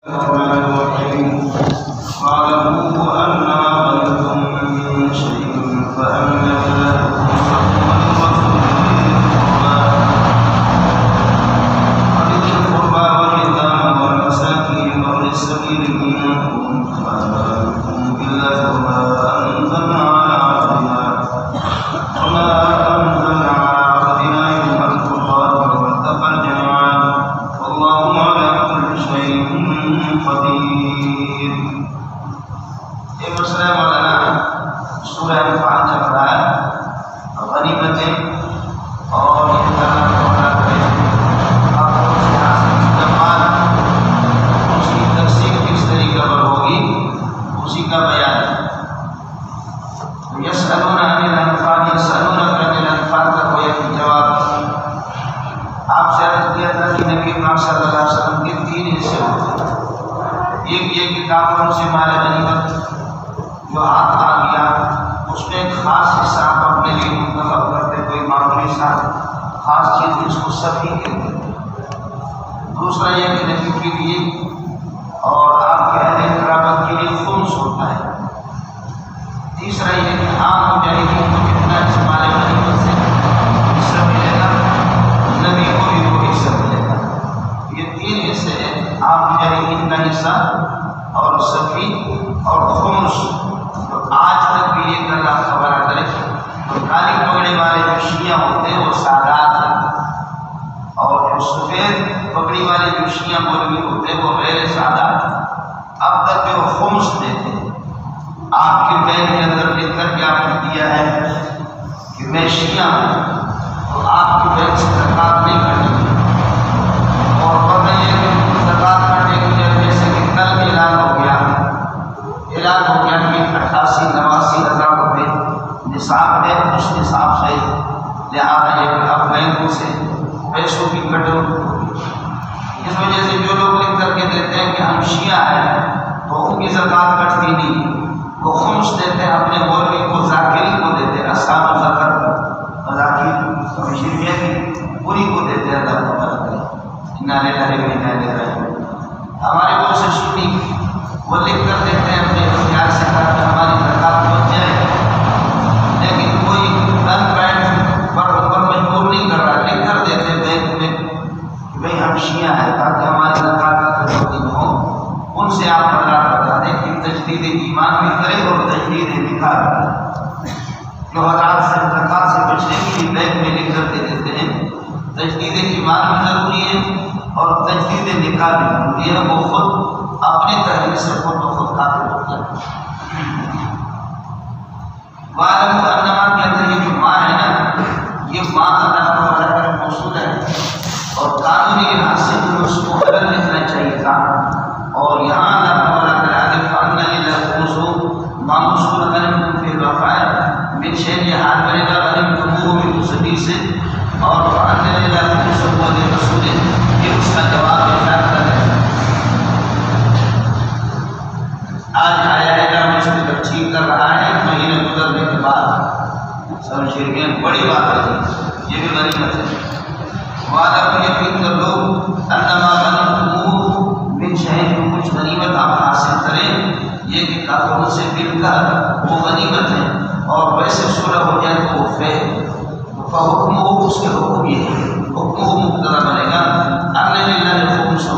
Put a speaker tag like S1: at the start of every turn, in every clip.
S1: الرحمن الرحيم واعلموا أنما غنمتم من شيء فأن لله خمسه وللرسول ولذي القربى واليتامى والمساكين وابن السبيل إن كنتم آمنتم بالله وما أنزلنا على عبدنا يوم الفرقان والتقى الجمعان والله على كل شيء قدير. یہ مسئلہ مولانا سورہ انفال چل رہا ہے، غنیمتیں اور اس کی تقسیم کس طریقے پر ہوگی اسی کا بیان ہے۔ یسألون عن الانفال، یسألونک عن الانفال کا کوئی جواب آپ سے عرض کیا تھا کہ نبی پاک صلی اللہ علیہ وسلم کے تین حصے ہوتے ہیں۔ ایک یہ کہ کافروں سے مال غنیمت جو ہاتھ آ گیا اس میں ایک خاص حصہ آپ اپنے لیے منتخب کرتے، کوئی معمولی سا خاص چیز اس کو سبھی کہتے ہیں۔ دوسرا یہ کہ نبی کے لیے اور آپ کے اہل قرابت کے لیے خمس ہوتا ہے۔ تیسرا یہ کہ عام مجاہدین کو کتنا اس مال غنیمت سے حصہ ملے گا، نبی کو بھی وہ حصہ ملے گا۔ یہ تین حصے ہیں، عام مجاہدین کا حصہ اور صفی اور خمس۔ تو آج تک بھی یہ گلا خبر کرے تو کالی پگڑی والے جو شیعہ ہوتے ہیں وہ سادات ہیں، اور جو سفید پگڑی والے جو شیعہ مولوی ہوتے ہیں وہ غیر سادات ہیں۔ اب تک کہ وہ خمس دیتے ہیں، آپ کے بینک کے اندر لکھ کر کے آپ نے دیا ہے کہ میں شیعہ ہوں تو آپ کے بینک سے زکوٰۃ نہیں کرنی ہے، اور ورنہ یہ کہ زکوٰۃ کرنے کی وجہ جیسے کہ کل اعلان ہو گیا کہ 88-89 ہزار روپے نصاب ہے، اس نصاب سے لہٰذا یہ اب بینکوں سے پیسوں کی کٹوتی ہوگی۔ اس وجہ سے جو لوگ لکھ کر کے دیتے ہیں کہ ہم شیعہ ہیں تو ان کی زکوٰۃ کٹتی نہیں، وہ خمس دیتے ہیں، اپنے مولوی کو ذاکری کو دیتے ہیں، اصحاب ذکر ذاکر شریعہ کی پوری کو دیتے ہیں۔ اللہ تعالیٰ ہمارے بہت سے سنی وہ لکھ کر دیتے ہیں اپنے اختیار سے تاکہ ہماری زکوٰۃ پہنچ جائے، لیکن کوئی رن پینٹ پر مجبور نہیں کر رہا، لکھ کر دیتے بینک میں کہ بھائی ہم شیعہ ہیں تاکہ ہماری زکوٰۃ کا کٹوتی نہ ہو۔ ان سے آپ اللہ بتا دیں کہ تجدید ایمان بھی کرے اور تجدید نکاح بھی کرے۔ جو حضرات سے زکوٰۃ سے بچنے کے لیے بینک میں لکھ کر کے دیتے ہیں، تجدید ایمان بھی ضروری ہے اور تجدید نکاح بھی ضروری ہے، وہ خود اپنی تحریر سے خود کافر ہو جائے۔ وَاعْلَمُوا أَنَّمَا کے اندر یہ جو ماں ہے نا، یہ ماں اللہ تعالیٰ کا موصول ہے، اور قانونی لحاظ سے جو اس کو الگ لکھنا چاہیے تھا، اور یہاں اللہ تعالیٰ کے آگے فَأَنَّ لِلَّهِ خُمُسُهُ مَا مَوْصُولٌ غَنِمْتُمْ فِي الرَّفَائِعِ من شيء یہ حال بنے گا غنمتموہ من صدی سے، اور فَأَنَّ لِلَّهِ خُمُسُهُ وَلِلرَّسُولِ یہ اس کا جواب ارشاد کر رہے ہیں۔ آج آیا ہے کہ اس کو جب ٹھیک کر رہا ہے مہینے گزرنے کے بعد سب شرکیں بڑی بات ہے، یہ بھی غنیمت ہے۔ وعدم یقین کر لو انما غنمتموہ من شیء، جو کچھ غنیمت آپ حاصل کریں یہ کہ کافروں سے مل کر وہ غنیمت ہے، اور ویسے صلح ہو جائے تو وہ فیل فحکمہ، اس کے حکم یہ ہے، حکمہ مقتضا بنے گا ان للہ خمسہ،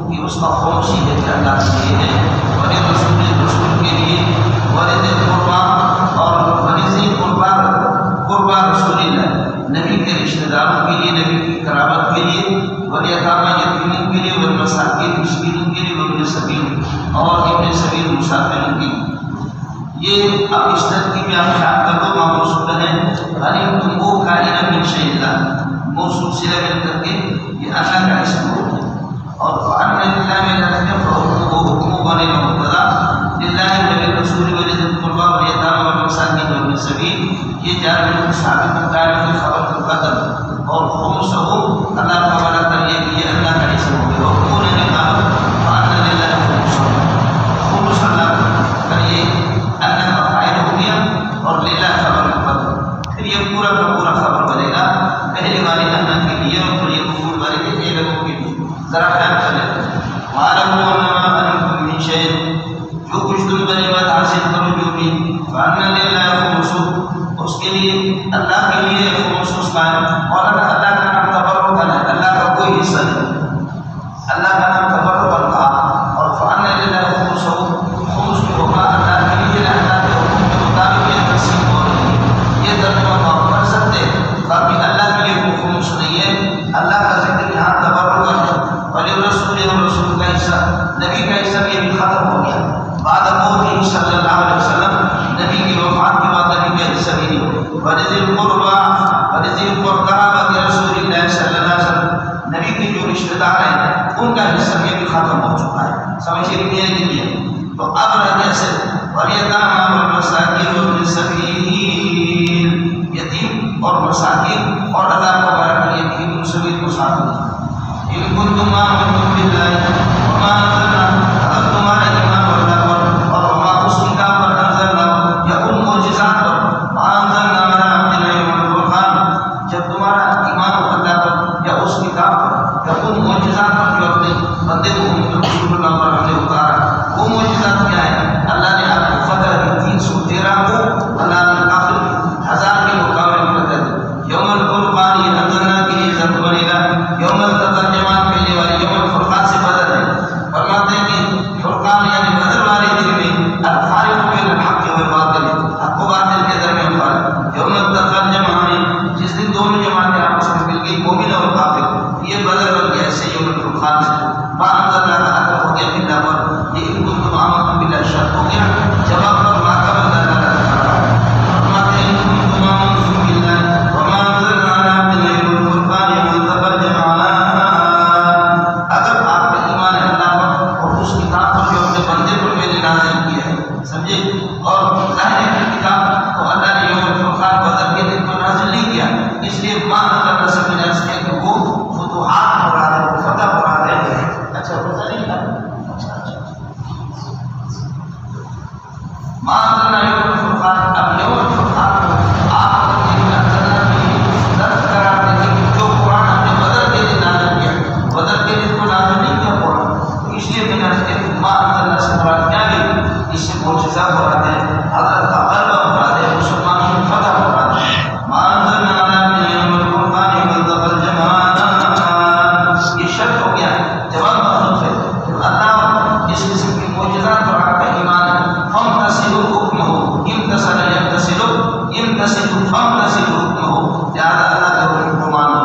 S1: کہ اس کا خمس ہی ہے کہ اللہ کے لیے ہے، وللرسول رسول کے لیے، ولذی القربیٰ اور ولذی قربیٰ رسول اللہ نبی کے رشتہ داروں کے لیے، نبی کی قرابت کے لیے، والیتامى یتیموں کے لیے، والمساکین مسکینوں کے لیے، وابن السبیل اور ابن سبیل مسافروں کے لیے۔ یہ اب اس ترتیب میں آپ خیال کر دو، موصول ہے غنیمتموہ کائنہ من شیء اللہ، موصول صلہ مل کر کے یہ اللہ کا اسم ہو گیا، اور فَأَنَّ لِلَّهِ مِنْ ذَلِكَ فَحُكْمُهُ حُكْمُ بَنِي مُقْتَضَى لِلَّهِ وَلِلرَّسُولِ وَلِذِي الْقُرْبَى وَالْيَتَامَى وَالْمَسَاكِينِ وَابْنِ السَّبِيلِ، یہ جار میں ثابت ہوتا ہے کہ خبر کا قدر، اور خمسہ اللہ تعالیٰ کا یہ اللہ کا اسم ہو گیا، حکم نے کہا فَأَنَّ لِلَّهِ خُمُسَهُ، خمس اللہ کا یہ اللہ کا فائل ہو گیا، اور لیلہ خبر کا قدر، پھر یہ پورا کا پورا خبر بنے گا پہلے والی اللہ کے لیے اور پھر یہ مفعول والے کے لوگوں کے لیے۔ ذرا خیال کر لیتے ہیں۔ وَاعْلَمُوا أَنَّمَا کے لیے اللہ کے لیے خصوص لائیں اور اللہ کا نام تبرک ہے، اللہ کا کوئی حصہ نہیں، اللہ کا نام تبرک کہا اور فعل للہ خمس کی ہوگا اللہ کے لیے، اللہ کے حکم کے مطابق یہ تقسیم ہو رہی ہے، یہ ترجمہ تو آپ پڑھ سکتے ہیں، باقی اللہ کے لیے کوئی خمس نہیں ہے، اللہ کا ذکر یہاں تبرک ہے، ولی رسول اور رسول کا حصہ، نبی کا حصہ یہ بھی ختم ہو گیا، بعد موت صلی اللہ علیہ وسلم، نبی کی وفات کے بعد نبی کا حصہ بھی نہیں، وَلِذِي الْقُرْبَى وَلِذِي الْقُرْبَى رسول اللہ صلی اللہ علیہ وسلم، نبی کے جو رشتہ دار ہیں ان کا حصہ بھی ختم ہو چکا ہے، سمجھ رہی ہے کہ نہیں؟ تو اب رہتے سے وَالْيَتَامَى وَالْمَسَاكِينُ وَابْنِ السَّبِيلِ، یتیم اور مساکین اور اللہ کو برکت یتیم ابن سبیل کو ساتھ دیں، إِن كُنتُمْ آمَنْتُمْ بِاللَّهِ وَمَا أَنزَلْنَا، اگر تمہارا ایمان اللہ پر اور وما اس کتاب پر انزلنا یا ان معجزات پر، ما انزلنا علی عبدنا یوم الفرقان، جب تمہارا ایمان اللہ پر یا اس کتاب پر یا ان معجزات پر جو اپنے بندے محمد رسول اللہ پر ہم نے اتارا، وہ معجزات کیا ہے؟ اللہ نے آپ کو فتح دی 313 کو، اللہ نے کافر 1000 کے مقابلے میں فتح دی، یوم الفرقان یہ انزلنا کے لیے ضرب بنیگا، یوم التقى الجمعان پہلے والی یوم الفرقان سے بدل ہے، فرماتے ہیں کہ فرقان یعنی بدل والے دن میں الفارق بین الحق والباطل، حق و باطل کے درمیان فرق، یوم التقى الجمعان جس دن دونوں جماعتیں آپس میں مل گئی، مومن اور کافر، یہ بدل بن گیا سے یوم الفرقان سے، ما انزلنا کا ہو گیا باللہ پر، یہ ان کنتم آمنتم باللہ شرط ہو گیا، جواب پر ما قبل اللہ فرماتے ہیں ان کنتم آمنتم باللہ وما انزلنا علی عبدنا یوم الفرقان یوم التقى الجمعان، اگر آپ کا ایمان ہے اللہ پر اور اس کتاب پر جو اپنے بندے پر میں نے نازل کیا ہے، سمجھے، اور ظاہر کی کتاب تو اللہ نے یوم الفرقان بدر کے دن کو نازل نہیں کیا، اس لیے ما انزلنا سے میں نے عرض کیا کہ وہ فتوحات مراد ہے، وہ فتح مراد ہے، اچھا پتہ نہیں ہے، ما انزلنا یوم الفرقان، اب یوم الفرقان کو آپ اپنے انزلنا کی درد قرار دیں گے، جو قرآن ہم نے بدر کے دن نازل کیا، بدر کے دن کو نازل نہیں کیا قرآن، اس لیے میں نے عرض کیا کہ ما انزلنا سے مراد کیا ہے؟ اس سے معجزہ مراد ہے، حضرت کا غلبہ مراد ہے، مسلمانوں کی فتح مراد ہے، ما انزلنا علی عبدنا یوم الفرقان یوم التقى الجمعان، یہ شرط ہو گیا، جواب محذوف ہے، اللہ اس قسم کی معجزات پر آپ کا ایمان ہے، فامتثلوا حکمہ، امتثل یمتثل، امتثلوا فامتثلوا حکمہ، لہذا اللہ کا حکم مانو،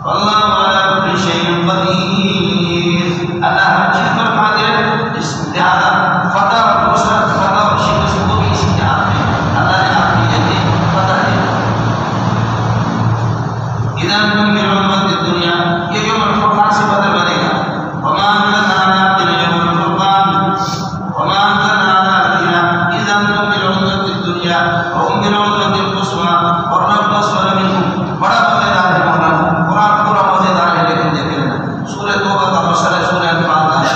S1: واللہ علی کل شیء قدیر، اللہ ہر چیز پر قادر ہے، اس لہذا فتح اور نصرت، فتح اور شکست وہ بھی اسی کے ہاتھ میں، اللہ نے آپ کی یہ فتح دی۔ اذا انتم بالعدوۃ الدنیا، یہ یوم الفرقان سے بدل بنے گا، وما انزلنا علی عبدنا یوم الفرقان وما انزلنا علی عبدنا، اذا انتم بالعدوۃ الدنیا وهم بالعدوۃ القصوى والرب اسفل منکم، بڑا مزیدار ہے مولانا، قرآن پورا مزیدار ہے، لیکن دیکھ لینا سورہ توبہ کا مسئلہ، سورہ انفال کا ہے،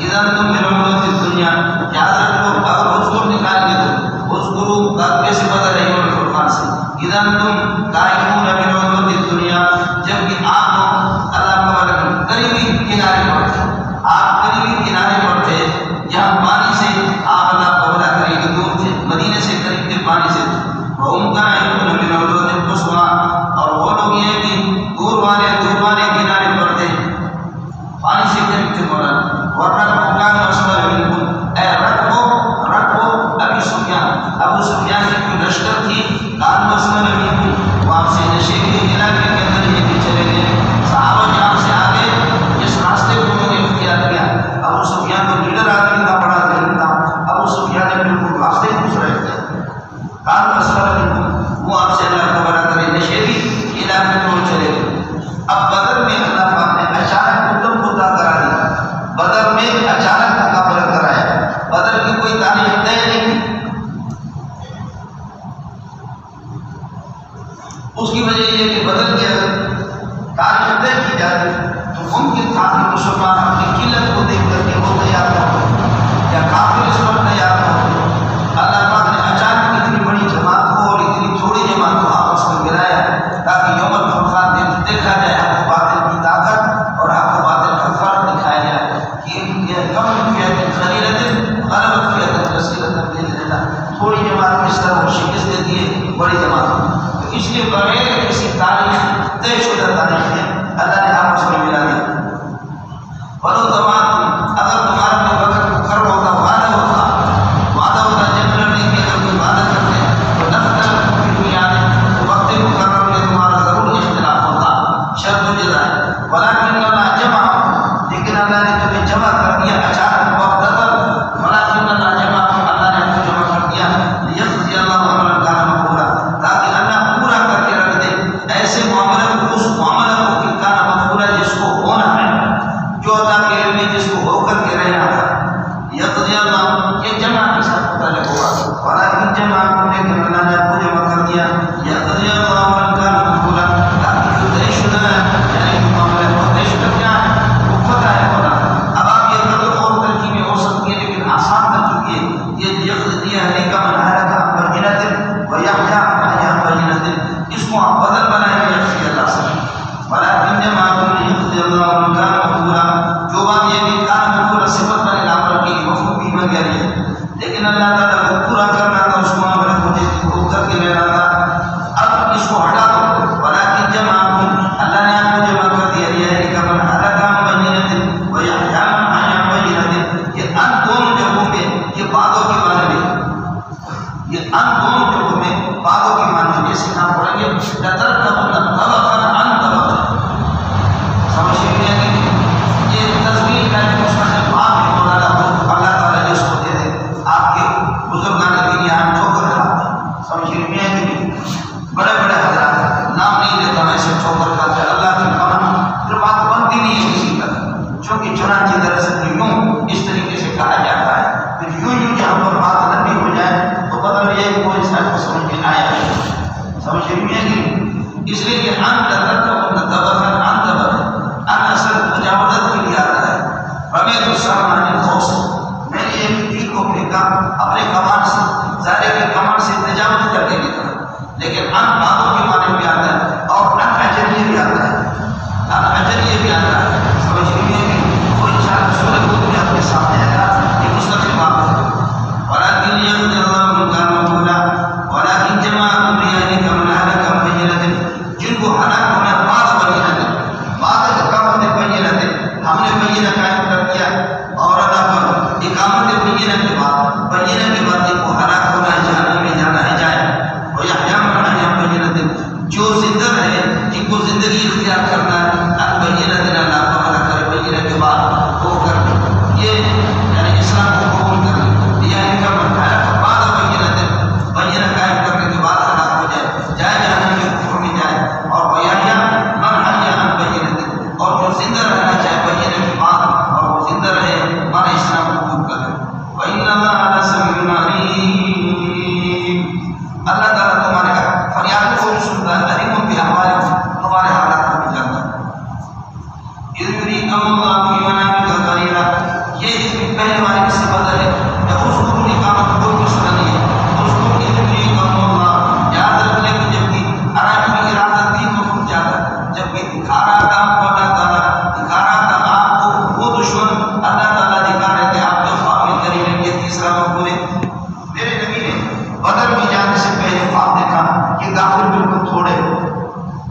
S1: اذا انتم بالعدوۃ الدنیا، یاد رکھو اگر حضور نکال گے تو اذکروا کا کیسے بدل ہے یوم الفرقان سے، اذا انتم قائمون بالعدوۃ الدنیا، جبکہ آپ اللہ تعالیٰ قریبی کنارے پر تھے، آپ قریبی کنارے پر تھے، جہاں پانی سے آپ اللہ تعالیٰ قریبی دور تھے، مدینے سے قریب تھے، پانی سے تھے، وهم قائمون بالعدوۃ القصوى، اور وہ لوگ یہ کہ دور والے کنارے پر تھے، پانی سے قریب تھے، مولانا، والركب كانوا اسفل منكم، اے رکبو ابو سفیان کی کوئی لشکر تھی، كانوا اسفل منكم، وہ آپ سے نشیبی علاقے کے اندر یہ بھی چلے گئے، صحابہ جہاں سے آگے جس راستے کو انہوں نے اختیار کیا، ابو سفیان تو لیڈر آدمی تھا، بڑا ذہین تھا، ابو سفیان نے بالکل راستے پوچھ رہے تھے، كانوا اسفل منكم، وہ آپ سے اللہ تبارک کرے نشیبی علاقے میں چلے گئے۔ اب بدر میں اللہ پاک نے اچانک مدم کو طے کرا دیا، بدر میں اچانک مقابلہ کرایا، بدر کی کوئی تاریخ طے نہیں تھی، اس کی وجہ یہ کہ بدر کی اگر تاریخ طے کی جاتی تو ممکن تھا کہ مسلمان اپنی قلت کو دیکھ کر کے وہ تیار نہ ہو یا کافر اس پر تیار نہ ہو، اللہ پاک نے اچانک اتنی بڑی جماعت کو اور اتنی تھوڑی جماعت کو آپس میں ملایا تاکہ یوم الفرقان دیکھا جائے حق و باطل کی طاقت اور حق و باطل کا فرق دکھایا جائے کہ کم فیت قلیلۃ غلبت فیت کثیرۃ باذن اللہ، تھوڑی جماعت کو اس طرح شکست دیتی ہے بڑی جماعت. تو اس لیے بغیر کسی تاریخ طے شدہ تاریخ ہے اللہ نے آپس میں ملا دیا. ولو تمام اگر تمہارا کوئی وقت مقرر ہوتا وعدہ ہوتا جنرلی کہ اگر کوئی وعدہ کرتے تو نختلف فی المیعاد تو وقت مقرر میں تمہارا ضرور اختلاف ہوتا. شرط جزائے ولکن اللہ جمع لیکن اللہ نے تمہیں جمع کر دیا اچانک وقتاً. ولکن اللہ جمع اللہ نے تمہیں جمع کر دیا لیقضی اللہ امرا کان مفعولا تاکہ اللہ پورا کر کے رکھ دے ایسے معاملے کو اس معاملے کو کہ کان مفعولا جس کو ہونا ہے جو عطا کے علم میں جس کو ہو کر کے رہنا تھا. یقضی اللہ یہ جمع کے ساتھ متعلق ہوگا ولکن جمع لیکن اللہ نے آپ کو جمع کر دیا یقضی اللہ امرا کان مفعولا تاکہ جو طے شدہ ہے یعنی معاملے کو طے شدہ کیا ہے وہ پتہ ہے ہونا. اب آپ یہ کر اور ترکیبیں ہو سکتی ہیں لیکن آسان کر چکی ہے. یہ یقضی اہلک من ہلک عن بینۃ ویحیی من حی عن بینۃ اس کو آپ بدل بنائیں یقضی اللہ سے ولکن جمع یقضی اللہ امرا کان مفعولا. جو بات یہ بھی کان مفعولا صفت بن الامر کی مفعول بھی بن گئی ہے لیکن اللہ تعالیٰ کو پورا کرنا تھا اس معاملے کو جس کو کر کے لینا تھا. اب اس کو ہٹا دو ولکن جمع اللہ نے آپ کو جمع کر دیا یہلک من ہلک عن بینۃ ویحیی من حی عن بینۃ. یہ ان دونوں جگہوں میں یہ بعدوں کے معنی میں یہ ان دونوں جگہوں میں بعدوں کے معنی میں جیسے نام پڑھیں گے لترکبن طبقا عن طبق. سمجھے گئے کہ یہ تصویر ہے کہ اس میں سے بات بھی مولانا اللہ تعالیٰ جس کو دے دے آپ کے بزرگان کے لیے ہم ٹھوکر کھاتے ہیں. سمجھے گئے کہ بڑے بڑے حضرات نام نہیں لیتا میں سے ٹھوکر کھاتے ہیں اللہ کی قانون پھر بات بنتی نہیں ہے کسی کا چونکہ چنانچہ دراصل یوں اس طریقے سے کہا جاتا ہے. پھر یوں جہاں پر بات لمبی ہو جائے تو مطلب یہ کہ کوئی ساتھ کو سمجھ میں آیا ہے. سمجھ میں کہ اس لیے کہ ان لترکبن طبقا عن طبق ان اصل مجاوزت کے لیے آتا ہے. رمیت السلام عن القوس میں نے ایک تیر کو پھینکا اپنے کمان سے ظاہر ہے کہ کمان سے تجاوز کر کے نکلا لیکن ان باتوں کے معنی بھی آتا ہے اور ان اجریہ بھی آتا ہے. ان اجریہ بھی آتا ہے. سمجھ لیجیے کہ وہ انشاءاللہ سورہ ہود میں اپنے سامنے آئے گا یہ مستقل بات ہے. ولکن یقضی اللہ امرا کان مفعولا ولکن جمع یہلک من ہلک عن بینۃ جن کو ہلاک ہونے بعد بینۃ بعد اقامت بینۃ ہم نے بینہ قائم کر دیا اور اللہ پر اقامت بینہ کے بعد ان کو ہلاک ہونا ہے جہنم میں جانا ہے جائے. ویحیی من حی عن بینۃ جو زندہ ہے جن کو زندگی اختیار کرنا ہے عن بینۃ اللہ کو ہلاک کرے بینہ کے بعد وہ کر یہ یعنی اسلام کو قبول کر لے یہلک من ہلک بعد بینہ قائم کرنے کے بعد ہلاک ہو جائے جہنم کے کفر میں جائے. اور ویحیی من حی عن بینۃ اور جو زندہ رہنا چاہے بینہ کے بعد اور وہ زندہ رہے ہمارا اسلام قبول کرے. وَإِنَّ اللَّهَ لَسَمِيعٌ عَلِيمٌ اللہ تعالیٰ تمہارے فریاد کو سنتا ہے علیم بأحوالکم تمہارے حالات کو بھی جانتا ہے. اِذْ يُرِيكُمُ اللَّهُ فِي مَنَامِكَ قَلِيلًا یہ اس میں پہلے والے سے بدل ہے کہ اس کو اقامت کوئی مسئلہ نہیں ہے. اس کو اِذْ يُرِيكُمُ اللَّهُ یاد رکھ لیں کہ جب کہ ارادہ کی ارادہ تین مفعول جاتا ہے جب کہ دکھا رہا تھا آپ کو اللہ تعالیٰ دکھا رہا تھا آپ کو وہ دشمن اللہ تعالیٰ دکھا رہے تھے آپ کے خواب میں قریب ہے. یہ تیسرا مفعول ہے. میرے نبی نے بدر میں جانے سے پہلے خواب دیکھا کہ کافر بالکل تھوڑے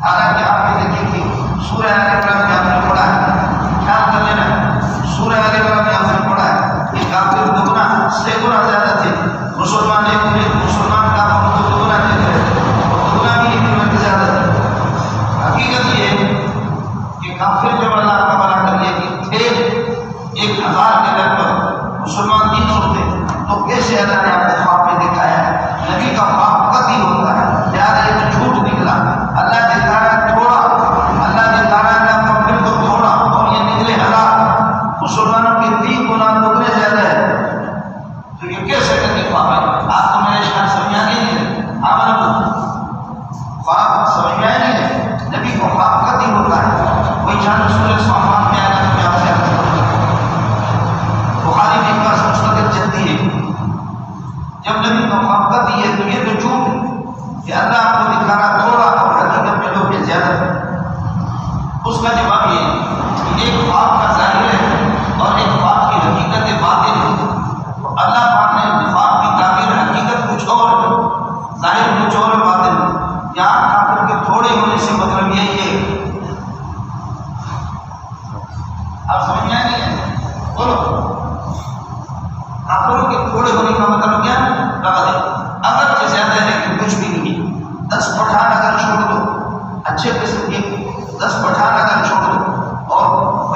S1: حالانکہ آپ نے دیکھی کہ سورہ آل عمران میں آپ نے پڑھا ہے خیال کر لینا سورہ آل عمران میں آپ نے پڑھا ہے کہ کافر دگنا سے گنا زیادہ تھے مسلمان مسلمان کافر کو دگنا دیتے تھے اور دگنا بھی ایک زیادہ تھے. حقیقت یہ ہے کہ کافر جب اللہ کا بنا کر یہ کہ تھے 1000 کے لگ بھگ مسلمان 300 تھے تو کیسے اللہ نے آپ کو خواب میں دکھایا ہے. نبی کا خواب قطعی ہوتا ہے لہٰذا یہ تو جھوٹ نکلا. اللہ دکھا رہا ہے تھوڑا اللہ دکھا رہا ہے کافر کو تھوڑا اور یہ نکلے 1000 مسلمانوں کے 3 گنا دگنے زیادہ ہے. تو یہ کیسے کرنے خواب ہے آپ کو میرے شان سمجھ آ نہیں ہے. خواب سمجھ میں آیا نہیں ہے. نبی کو خواب قطعی ہوتا ہے. وہی شان سورہ صافات میں آیا کہ آپ سے بخاری میں ایک بار مستقل چلتی ہے جب نبی کو خواب قطعی ہے تو یہ تو جھوٹ ہے کہ اللہ آپ کو دکھا رہا تھوڑا اور حقیقت میں لوگ زیادہ. اس کا جواب یہ ہے کہ ایک خواب کا ظاہر ہے اور ایک خواب کی حقیقت باطن ہے. اللہ پاک نے خواب کی تعبیر حقیقت کچھ اور ظاہر کچھ اور باتیں کے تھوڑے ہونے کا مطلب کیا؟ بغد، اگر زیادہ ہے کہ کچھ بھی نہیں. 10 پٹھان اگر چھوڑ دو، اچھے قسم کے 10 پٹھان اگر چھوڑ دو اور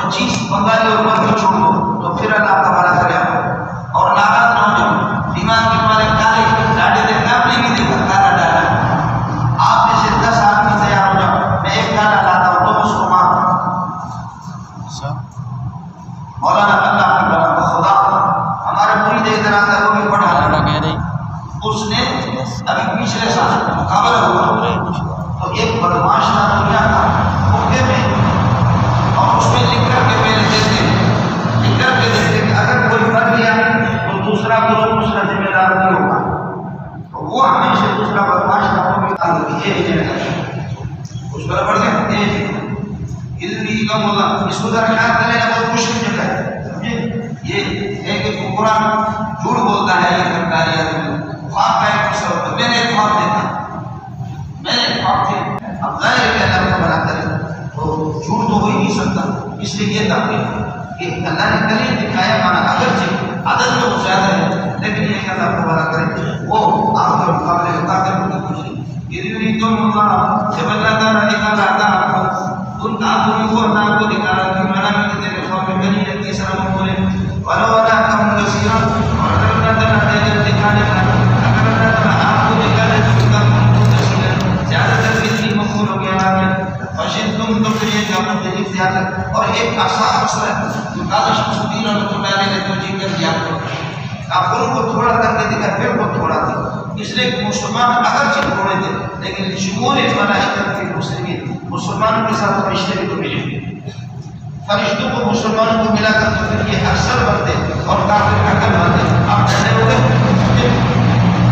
S1: 25 بنگالی اور مرغی چھوڑ دو تو پھر اللہ تبارک کرے آپ. اور ناراض نہ ہو جاؤ، دماغ کے تمہارے کالے ڈاڑے دے کام نہیں دے گا، کالا ڈالا. آپ میں سے 10 آدمی تیار ہو جاؤ، میں ایک کالا لاتا ہوں تو اس کو مار. مولانا اللہ کا خدا ہمارے مرید ادھر آتا ہے وہ بھی پڑھا اس نے ابھی پچھلے سال مقابلہ ہوا تو ایک بدماش تھا دنیا کا اردے میں، اور اس میں لکھ کر کے پہلے دیتے لکھ کر کے دیتے کہ اگر کوئی مر گیا تو دوسرا گروہ اس کا ذمہ دار نہیں ہوگا. تو وہ ہمیشہ دوسرا بدماش تھا وہ بھی اس پر پڑھ گئے علمی کا مولا اس کو ذرا خیال کرے گا بہت مشکل جگہ ہے. سمجھے یہ ہے کہ قرآن جھوٹ بولتا ہے، یہ کرتا ہے. خواب کا ایک مسئلہ میں نے خواب تھے اب ظاہر ہے کہ اللہ کو بنا کرے تو جھوٹ تو ہو ہی نہیں سکتا. اس لیے یہ تعبیر کہ اللہ نے کلی دکھایا مانا اگرچہ عدد تو زیادہ ہے لیکن یہ کہ اللہ کو بنا کرے وہ آپ کے مقابلے میں طاقت کی کچھ نہیں. تم جب اللہ تعالیٰ نکالا تھا ان آدمی کو اللہ کو نکالا کہ مانا کہ تیرے خواب میں بنی ہے تیسرا من بولے ولو ولا کم کثیرا اور اللہ تعالیٰ تیرے دکھانے کا اگر اللہ تعالیٰ آپ کو نکالے تو کم کثیرا زیادہ تر کتنی مقبول ہو گیا ہے فشد تم تو پھر یہ کام تجھے زیادہ. اور ایک آسان مسئلہ ہے جو قاضی شمس الدین رحمۃ اللہ علیہ نے توجیہ کر دیا کافروں کو تھوڑا کر کے دکھا پھر کو تھوڑا دیا. اس لیے کہ مسلمان اگرچہ تھوڑے تھے لیکن شمول ملائکت کے مسلمین مسلمانوں کے ساتھ فرشتے بھی تو ملے. فرشتوں کو مسلمانوں کو ملا کر تو پھر یہ اکثر بنتے اور کافر حکم بنتے. آپ ڈرے ہو گئے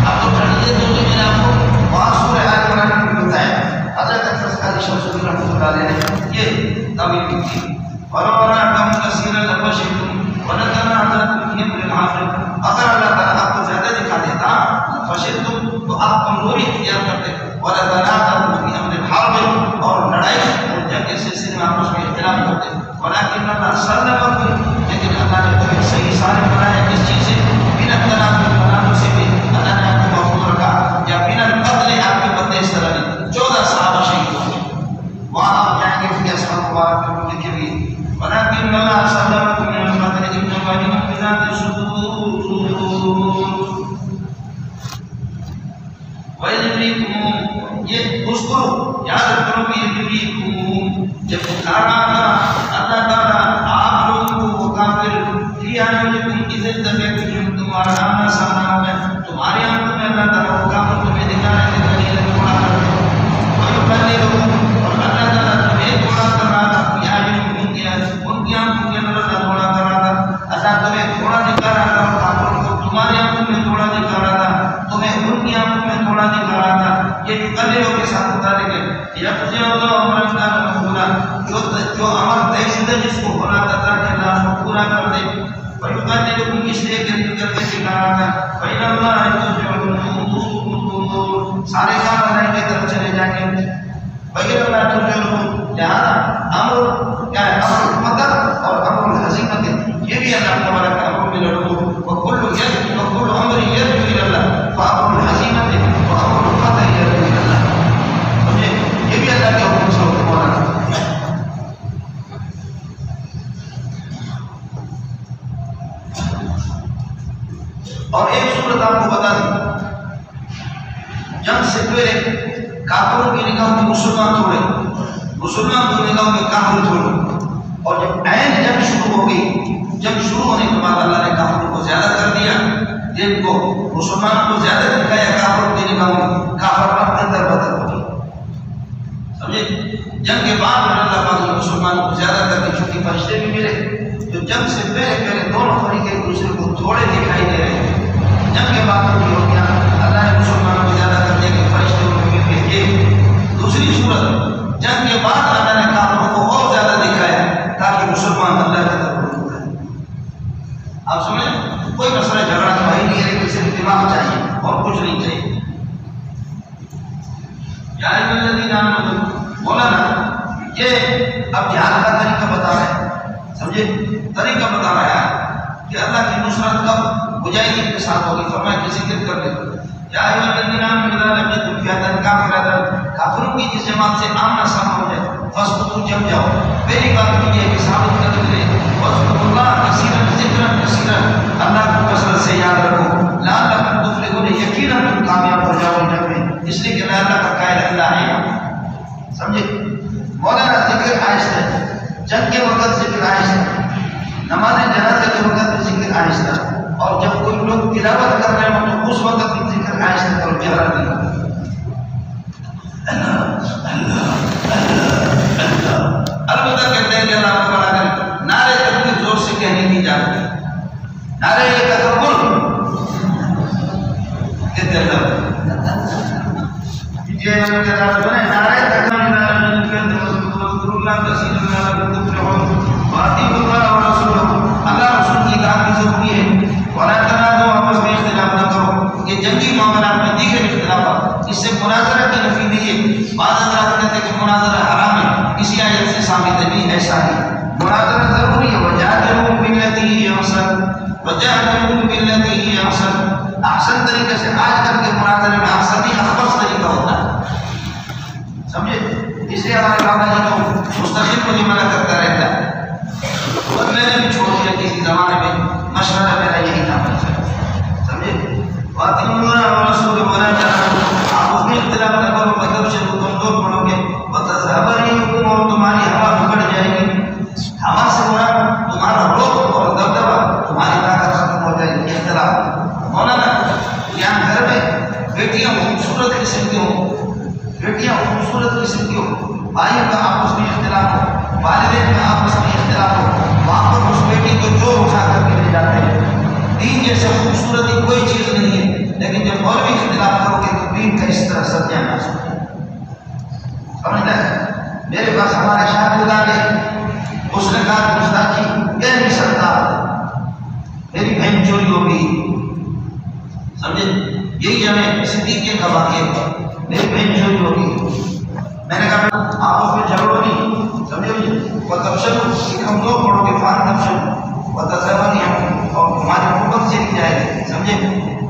S1: آپ تو ڈریے تو میں نے آپ کو وہاں سورہ آل عمران میں بتایا حضرت اکثر قاضی شمس الدین رحمۃ اللہ علیہ نے یہ تعبیر کی تھی ولولا کم کثیرا لفشدتم ولتنازعتم فی امر عاجل. اگر اللہ تعالیٰ آپ کو زیادہ دکھا دیتا فشدتم تو آپ کمزوری اختیار کرتے ولتنازعتم فی امر عاجل اور لڑائی اور جنگ کے سلسلے میں آپس میں اختلاف کرتے. ولكن اللہ سلمكم لیکن اللہ نے تمہیں صحیح سالم بنایا کس چیز سے بنا تنازع سے بھی اللہ نے آپ کو محفوظ رکھا یا بنا قتل آپ کے بندے اس طرح نہیں 14 صحابہ شہید ہوئے. وہاں آپ جائیں گے کہ اسلام مبارک میں لکھے بھی ولكن اللہ سلمكم من القتل انه عليم بذات الصدور ويدريكم یہ اذکروا یاد کرو کہ يدريكم جب دکھانا تھا اللہ تعالیٰ آپ لوگوں کو وہ کافر فی اعینکم اذ تبعتم تمہارا آمنا سامنا میں تمہاری آنکھوں میں اللہ تعالیٰ وہ کافر تمہیں دکھا رہے تھے قلیلا تھوڑا کر ویقللکم اور اللہ تعالیٰ تمہیں تھوڑا کر رہا تھا فی اعینکم ان کی آنکھوں کے اندر اللہ تھوڑا کر رہا تھا. اللہ تمہیں تھوڑا دکھا رہا تھا اور کافروں کو تمہاری آنکھوں میں تھوڑا دکھا رہا تھا تمہیں ان کی آنکھوں میں تھوڑا دکھا رہا تھا. یہ یقللو کے ساتھ متعلق ہے یقضی اللہ امرا کان مفعولا جو امر طے شدہ جس کو ہونا تھا کہ اللہ اس کو پورا کر دے. وَيُقَلِّلُكُمْ اس لیے کہ کر کے دکھا رہا تھا فَإِنَّ اللَّهَ تُرْجِعُ سارے کام اللہ کی طرف چلے جائیں گے. وَإِلَى اللَّهِ تُرْجِعُ لہذا امر کیا ہے امر مدد اور امر الحزیمت یہ بھی اللہ تبارک کا امر میں لڑو وَكُلُّ يَدْعُ وَكُلُّ أَمْرٍ يَدْعُ إِلَى اللَّهِ فَأَمْرُ الْحَزِيمَةِ وَأَمْرُ الْقَدْرِ يَدْعُ إِلَى اللَّهِ. سمجھے یہ بھی اللہ کے حکم سے ہوتا ہے. اور ایک صورت آپ کو بتا دیں جنگ سے پہلے کافروں کی نگاہ میں مسلمان تھوڑے مسلمان کی نگاہ میں کافر تھوڑے اور جب عین جنگ شروع ہو گئی جنگ شروع ہونے کے بعد اللہ نے کافروں کو زیادہ کر دیا جن کو مسلمان کو زیادہ دکھایا کافروں کی نگاہ میں کافر اندر بدل ہو گئی. سمجھے جنگ کے بعد اللہ پاک نے مسلمانوں کو زیادہ کر کے چونکہ فرشتے بھی ملے جو جنگ سے پہلے دونوں فریق ایک دوسرے کو تھوڑے دکھائی دے رہے ہیں. جنگ کے بعد بھی ہو گیا اللہ نے مسلمانوں کو زیادہ کر دیا کہ فرشتے ان کو مل گئے. دوسری صورت جنگ کے بعد اللہ نے کافروں کو اور زیادہ دکھایا تاکہ مسلمان اللہ کی طرف رجوع کریں. آپ سمجھیں کوئی مسئلہ جھگڑا تو ہی نہیں ہے لیکن صرف دماغ چاہیے اور کچھ نہیں چاہیے. یا ایھا الذین آمنوا مولانا یہ اب جہاد کا طریقہ بتا رہا ہے. سمجھے طریقہ بتا رہا ہے کہ اللہ کی نصرت کب مجاہدین کے ساتھ ہوگی. فرمایا کہ ذکر کر لے یا ایھا الذین آمنوا اذا لقیتم فئۃ کافرۃ کافروں کی جس جماعت سے آمنا سامنا ہو جائے فاثبتوا جم جاؤ. پہلی بات یہ ہے کہ ثابت کر لے واذکروا اللہ کثیرا ذکرا کثیرا اللہ کو کثرت سے یاد رکھو لعلکم تفلحون یقینا تم کامیاب ہو جاؤ جنگ میں اس لیے کہ اللہ کا قائل اللہ ہے. سمجھے مولانا ذکر آہستہ جنگ کے وقت ذکر آہستہ نماز جنازہ کے وقت بھی ذکر آہستہ اور جب کوئی لوگ تلاوت کر رہے ہوں تو اس وقت بھی ذکر آہستہ کرو جہرا نہیں. البتہ کہتے ہیں کہ اللہ تعالیٰ نے نعرے تکبیر زور سے کہنے کی اجازت ہے. نعرے تکبر کہتے ہیں یہ نعرے تکبیر اللہ رسول کی اطاعت کی ضروری ہے. ولا تنازعوا آپس میں اختلاف نہ کرو. یہ جنگی معاملات میں دیگر اختلافات اس سے مناظرہ کی نفی نہیں ہے. بعض حضرات کہتے ہیں کہ مناظرہ حرام ہے اسی آیت سے ثابت ہے. نہیں ایسا ہے. مناظرہ ضروری ہے. وجادلوا بالتي هي احسن وجادلوا بالتي هي احسن. احسن طریقے سے آج کل کے مناظرے میں احسن ہی اخبث طریقہ ہوتا ہے. سمجھے اس لیے ہمارے بابا جی کو مستقل مجھے منع کرتا رہتا ہے اور میں نے بھی چھوڑ دیا. کسی زمانے میں مشورہ میرا یہی تھا. سمجھے واطیعوا اللہ ورسولہ ولا تنازعوا. آپ اس میں اختلاف نہ کرو مطلب سے کمزور پڑو گے وتذهب ريحكم اور تمہاری ہوا بگڑ جائے گی. ہوا سے مراد تمہارا روح اور دبدبہ تمہاری طاقت ختم ہو جائے گی. اختلاف مولانا یہاں گھر میں بیٹیاں خوبصورت قسم کی ہوں بیٹیاں خوبصورت قسم کی ہوں بھائیوں کا آپس میں اختلاف ہو والدین کا آپس میں اختلاف ہو وہاں پر اس بیٹی کو جو اٹھا کر کے لے جاتے ہیں. دین جیسے خوبصورتی کوئی چیز نہیں ہے لیکن جب مولوی اختلاف کرو گے تو دین کا اس طرح سر جانا سمجھتا ہے. میرے پاس ہمارے شاہ خدا نے اس نے کہا کہ استاد جی کہہ نہیں سکتا میری بہن چوری ہو گئی. سمجھے یہی ہمیں صدیق کا واقعہ ہے. میری بہن چوری ہو گئی. میں نے کہا آپس میں جھگڑو نہیں. سمجھے مجھے وہ تبشر ہم لوگ پڑھو گے فان تبشر وہ تصور نہیں ہم اور تمہاری محبت سے نہیں جائے گی. سمجھے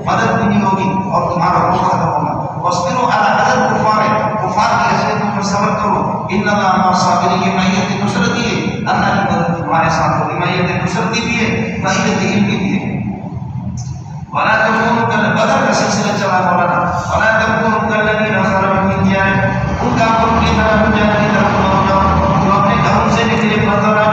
S1: مدد بھی نہیں ہوگی اور تمہارا روح ختم ہوگا. وَاصْبِرُوا عَلَىٰ حَذَرِ الْكُفَّارِ. کفار کی حیثیت پر صبر کرو. إِنَّ اللَّهَ مَعَ الصَّابِرِينَ. یہ مائیت نصرتی ہے. اللہ کی مدد تمہارے ساتھ ہوگی. مائیت نصرتی بھی ہے مائیت علمی بھی ہے. وَلَا تَكُونُوا بدر کا سلسلہ چلا مولانا. وَلَا تَكُونُوا كَالَّذِينَ خَرَجُوا مِن دِيَارِهِمْ. ان کافروں کی طرح مجاہد کی طرف نہ ہو جاؤ جو اپنے گھروں سے نکلے بدر اور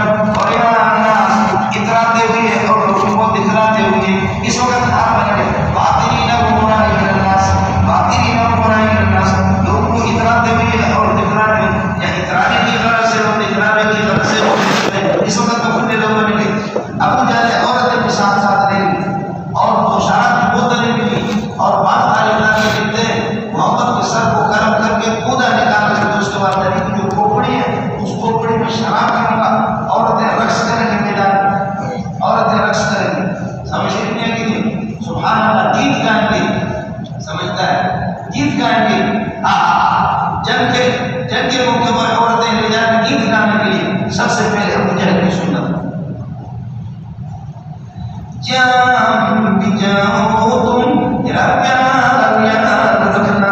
S1: اتراتے ہوئے اور لوگوں کو دکھلاتے ہوئے. اس وقت ہاتھ بنے باطنین ومنائین الناس باطنین ومنائین الناس لوگوں کو اتراتے ہوئے اور دکھلاتے یا اترانے کی غرض سے اور دکھلانے کی غرض سے. اس وقت تو کھلے لوگ ملے. ابو جہل عورتیں بھی ساتھ ساتھ رہی اور دو شراب کی بوتلیں بھی اور بات تعلیم کے لکھتے ہیں محمد کے سر کو گرم کر کے پودا نکال کر کے اس کے بعد نبی کی جو کھوپڑی ہے اس کھوپڑی میں شراب کروں گا. عورتیں رقص کریں گے میدان میں. عورتیں رقص کریں گی. سمجھ نہیں ہے کہ سبحان اللہ گیت گائیں گے. سمجھتا ہے گیت گائیں گے. جنگ کے موقع پر عورتیں لے جائیں گیت گانے کے لیے. سب سے پہلے ابو جہل کی سنت جان بھی جاؤ تم میرا پیار یاد رکھنا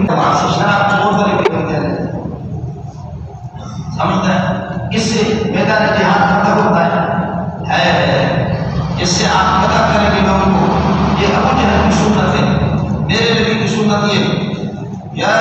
S1: وہاں سے شراب چھوڑ کر کے ہوتے ہیں. سمجھتا ہے اس سے میدان جہاد ختم ہوتا ہے. اس سے آپ پتا کریں گے لوگوں کو یہ ابو جہل کی سنت ہے. میرے نبی کی سنت یہ یا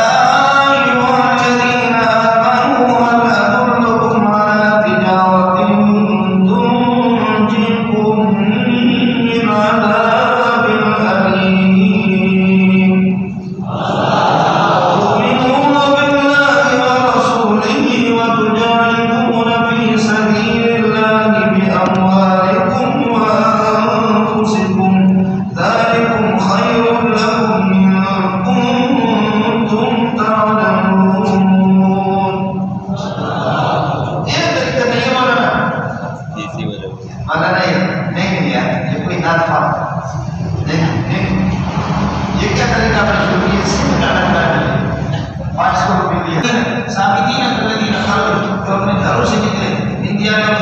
S1: ثابتین الذین خرجوا جو اپنے گھروں سے نکلے. ان دیارہم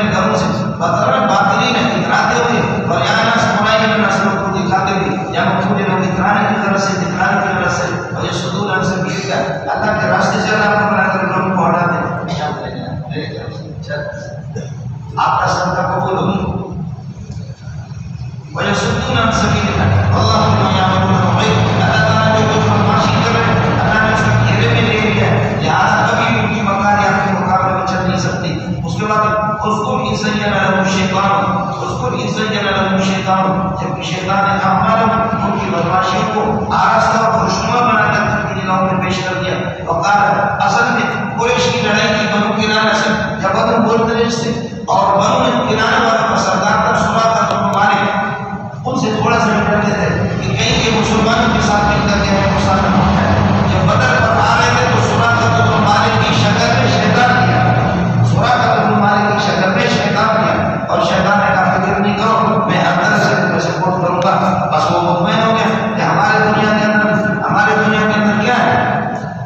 S1: بطرن باطنین اتراتے ہوئے اور یا ناس برائی میں نسلوں کو دکھاتے ہوئے یا مجھے لوگ اترانے کی طرح سے دکھانے کی طرح سے اور یہ صدور ان سبیل کا اللہ کے راستے سے اللہ کو بنا کر لوگوں کو ہٹا دے آپ کا صدقہ قبول ہوگی وَيَصُدُّونَ عَنْ سَبِيلِ اللَّهِ وَاللَّهُ يَعْلَمُ الْغَيْبَ اللہ تعالیٰ جو کچھ فرمائشی کر رہے ہیں اللہ نے اس کو گھیرے میں لے لیا ہے لہٰذا کبھی ان کی مکاری آپ کے مقابلے میں چل نہیں سکتی. اس کے بعد اس کو زَيَّنَ لَهُمُ الشَّيْطَانُ جبکہ شیطان نے اعمالهم ان کی بدمعاشیوں کو آراستہ اور خوشنما بنا کر ان کی نگاہوں میں پیش کر دیا. وقال اصل میں قریش کی لڑائی کی بنو کنانہ سے جب بدر بولتے سے اور بنو کنانہ والا کا سردار تھا سراقہ بن مالک ان سے تھوڑا سا ڈرتے تھے کہ کہیں یہ مسلمانوں کے ساتھ مل کر کے ہمیں نقصان نہ پہنچائے. جب بدر پر آ رہے تھے تو سراقہ بن مالک کی شکل میں شیطان کیا سراقہ بن مالک کی شکل میں شیطان کیا اور شیطان نے کہا فکر نہیں کرو میں اندر سے سپورٹ کروں گا. بس وہ مطمئن ہو گیا کہ ہمارے دنیا کے اندر کیا ہے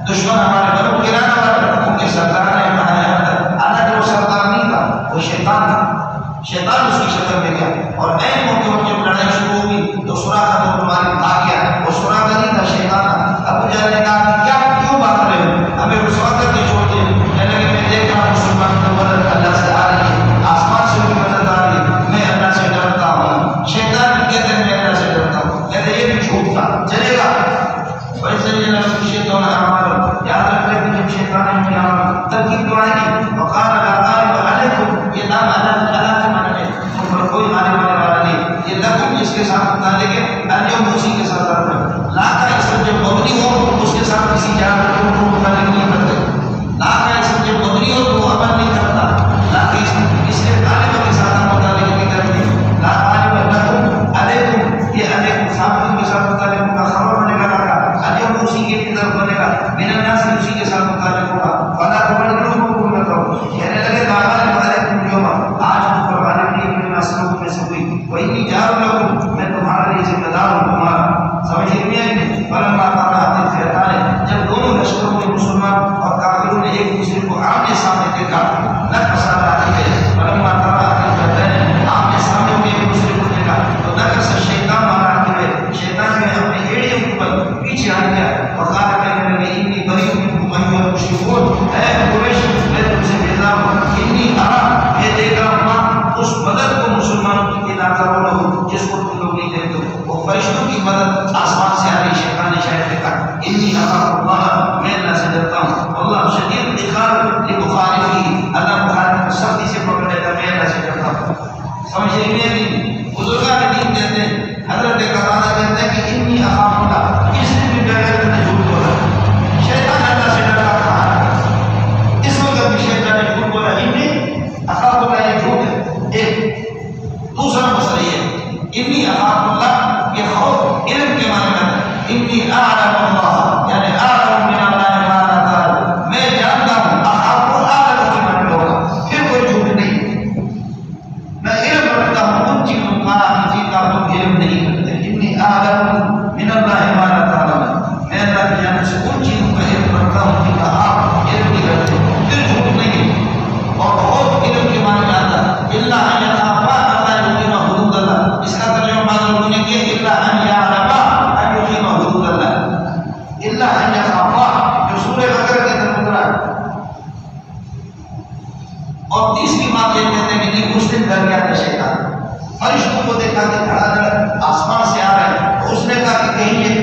S1: دشمن ہمارے بنو کنانہ والے ان کے سردار نے اندر حالانکہ وہ سردار نہیں تھا وہ شیطان تھا. شیطان اس کی شکل میں گیا اور این موقع پر جب لڑائی شروع ہوئی تو سراقہ بن مالک آ گیا. وہ سراقہ نہیں تھا شیطان تھا. ابو جہل نے کہا کہ کیا کیوں بات کر رہے ہو ہمیں رسوا کر کے چھوڑ دیں. کہنے لگے میں دیکھ رہا ہوں مسلمان کو مدد اللہ سے آ رہی ہے آسمان سے بھی مدد آ رہی ہے میں اللہ سے ڈرتا ہوں. شیطان کہتے ہیں میں اللہ سے ڈرتا ہوں کہتے یہ بھی جھوٹ تھا چلے گا. ویسے یہ شیطان اعمال یاد رکھ لیں کہ جب شیطان نے کیا ترکیب دعائیں کی وقال لا غالب علیکم یہ نام اللہ کے معنی ہے تم پر کوئی غالب آنے والا نہیں. یہ لکم جس کے ساتھ متعلق ہے اليوم اسی کے ساتھ آتا ہے. لا کا اسم جب مبنی ہو اس کے ساتھ کسی جانور کو متعلق نہیں کرتے. لا کا اسم جب مبنی ہو تو وہ عمل نہیں کرتا. لا کا اسم اس لیے غالب کے ساتھ ہم متعلق نہیں کرتے. لا غالب لکم علیکم یہ علیکم ثابت کے ساتھ متعلق کا خبر بنے گا. اليوم اسی کے طرف بنے گا من الناس اسی کے ساتھ متعلق ہوگا. فلا تبرئوا من قول کہنے لگے غالب علیکم اليوم آج تم پر غالب نہیں من الناس لوگوں میں سے کوئی وإني جار لكم میں تمہارے لیے ذمہ دار ہوں. تمہارا سمجھ نہیں فلما طلعت الفئتان جب دونوں لشکروں میں مسلمان اور کافروں نے ایک دوسرے کو آمنے سامنے دیکھا نکص علیہم فلما طلعت الفئتان آمنے سامنے میں ایک دوسرے کو دیکھا تو نکص الشیطان علیہ ہوئے شیطان نے اپنے ایڑیوں کے اوپر پیچھے آ گیا اور قال کہنے لگے انی بریء منکم ایھا المشرکون اے قریش میں تم سے بیزار ہوں. انی ارا یہ دیکھ رہا ہوں اس مدد کو مسلمانوں کی لاکروں جس کو تم لوگ نہیں دیکھتے وہ فرشتوں کی مدد آسمان سے آ رہی. شیطان نے شاید دیکھا انی اخاف اللہ میں اللہ سے ڈرتا ہوں. اللہ شدید العقاب لمخالفی اللہ مخالف کو سختی سے پکڑ لیتا میں اللہ سے ڈرتا ہوں. سمجھ نہیں بزرگان دین کہتے ہیں حضرت قتادہ کہتے ہیں کہ انی اخاف اللہ اس نے بھی ڈر کر جھوٹ بولا. شیطان اللہ سے ڈرتا تھا اس وقت بھی شیطان نے جھوٹ بولا. انی اخاف اللہ یہ جھوٹ ہے. ایک دوسرا مسئلہ یہ انی اخاف اللہ یہ خوف علم کے معنی میں انی اعلم اللہ یعنی اعلم من اللہ ما لا تعلم میں جانتا ہوں. اخاف اعلم کے معنی میں ہوگا پھر کوئی جھوٹ نہیں. میں علم رکھتا ہوں ان چیزوں کا جن کا تم علم نہیں رکھتے. انی اعلم من اللہ ما لا تعلم میں اللہ کی جانب سے ان چیزوں کا علم رکھتا ہوں جن کا آپ علم نہیں رکھتے. پھر جھوٹ نہیں. اور خوف علم کے معنی میں آتا اللہ ان یخاف اس کا ترجمہ بعض لوگوں نے کیا اللہ ان یعلم ان یقیم حدود اللہ. اللہ ان یخاف جو سورہ بقرہ کے اندر اترا ہے. اور تیسری بات یہ کہتے ہیں کہ اس دن ڈر گیا تھا شیطان. فرشتوں کو دیکھا کہ کھڑا کھڑا آسمان سے آ رہا ہے تو اس نے کہا کہ کہیں یہ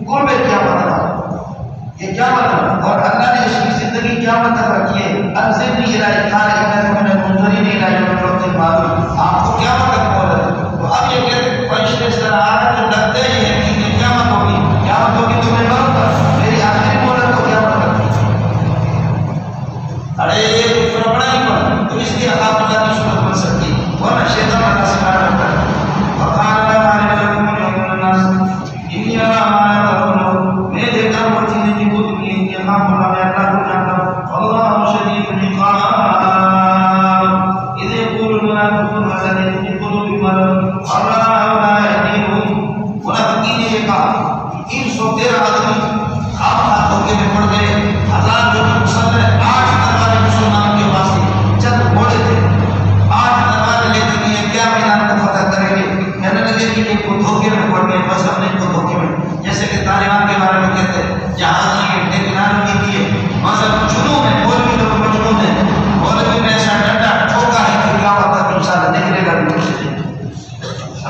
S1: قربت کیا مطلب یہ کیا مطلب. اور اللہ نے اس کی زندگی کیا مطلب رکھی ہے انزلنی الی قال انک من المنذرین الی یوم الوقت المعلوم. آپ کو کیا مطلب بول رہے ہیں. تو اب یہ کہتے ہیں فرشتے اس طرح آ رہے تو لگتے ہی ہے کہ یہ قیامت ہوگی. قیامت ہوگی تو میں مروں گا میری آخری مہلت کو قیامت ہوگی. ارے یہ تو پڑا ہی پڑا تو اس لیے آپ اللہ کی صورت بن سکتی ورنہ شیطان اللہ سے کہا کرتا ہے. وقال لا غالب لكم اليوم من الناس اني ارى ما لا ترون میں دیکھتا ہوں وہ چیزیں جو بہت نہیں ہیں کہ ہم اللہ میں اللہ کو جانتا ہوں. اللہ شدید العقاب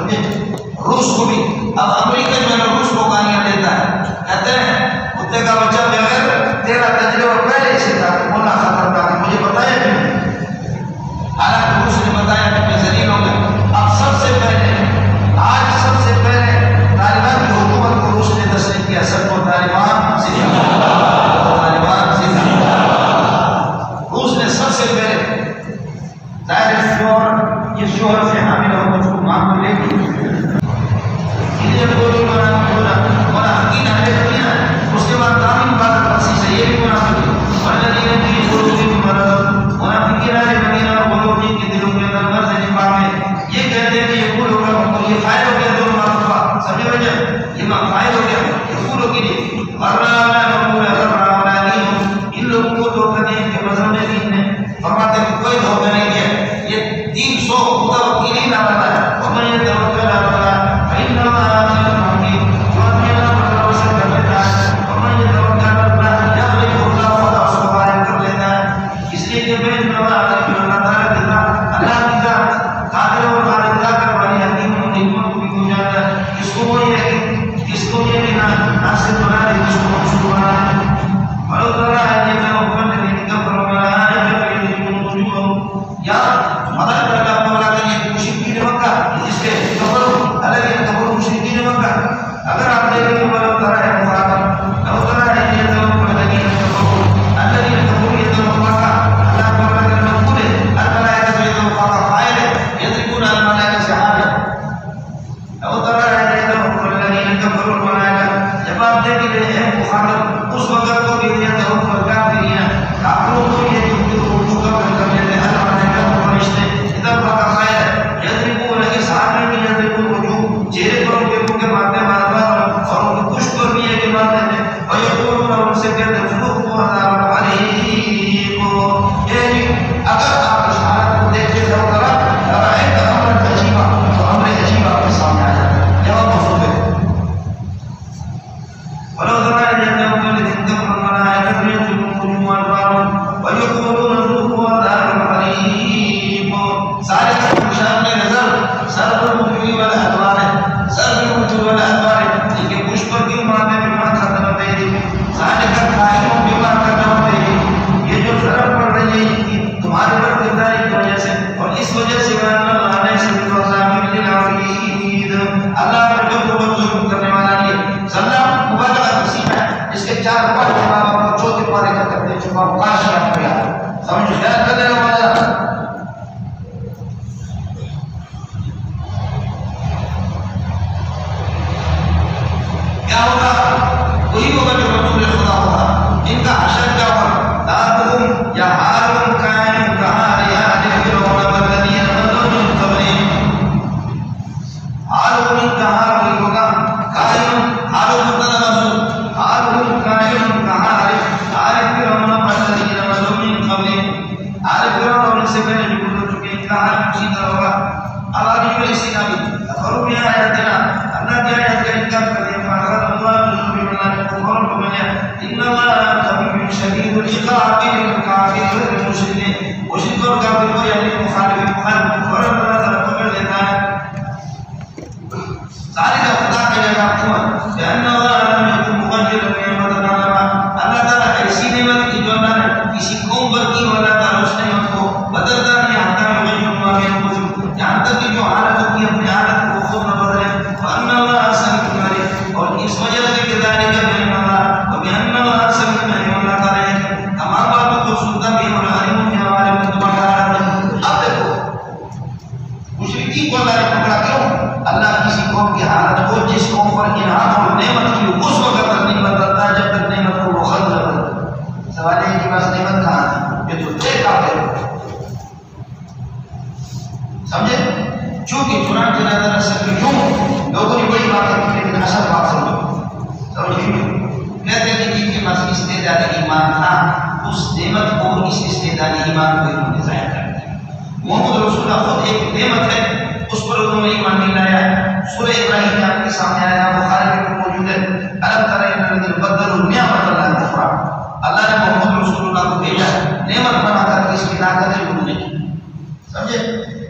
S1: سمجھے؟ روس کو بھی اب امریکہ جو ہے روس کو گالیاں دیتا ہے، کہتے ہیں کتے کا بچہ بغیر تیرا تجربہ پہلے سے تھا کہ مولا خطرناک ہے، مجھے بتایا کیوں؟ حالانکہ روس نے بتایا کہ میں ذلیل ہو گیا۔ اب سب سے پہلے طالبان کی حکومت کو روس نے تسلیم کیا، سب کو طالبان زندہ طالبان زندہ۔ روس نے سب سے پہلے ظاہر شوہر یہ شوہر سے حامل ہو کچھ کو ماں کو لے گی اس کے بعد تعمیم بات تفصیل سے یہ بھی منافق والذین فی قلوبہم مرض، منافقین اہل مدینہ اور وہ لوگ جن کے دلوں کے اندر مرض ہے نفاق میں، یہ کہتے ہیں کہ یہ قول ہوگا اور یہ فائل ہو گیا دونوں مرتبہ، سمجھے بھائی یہ فائل ہو گیا یہ قول ہو گئی ان لوگوں کو دھوکہ دیں کہ مذہب دین نے فرماتے ہیں کہ کوئی دھوکہ نہیں دیا، یہ 300 متوکلین آ رہا ہے اور میں یہ توکل آ رہا ہے فإن اللہ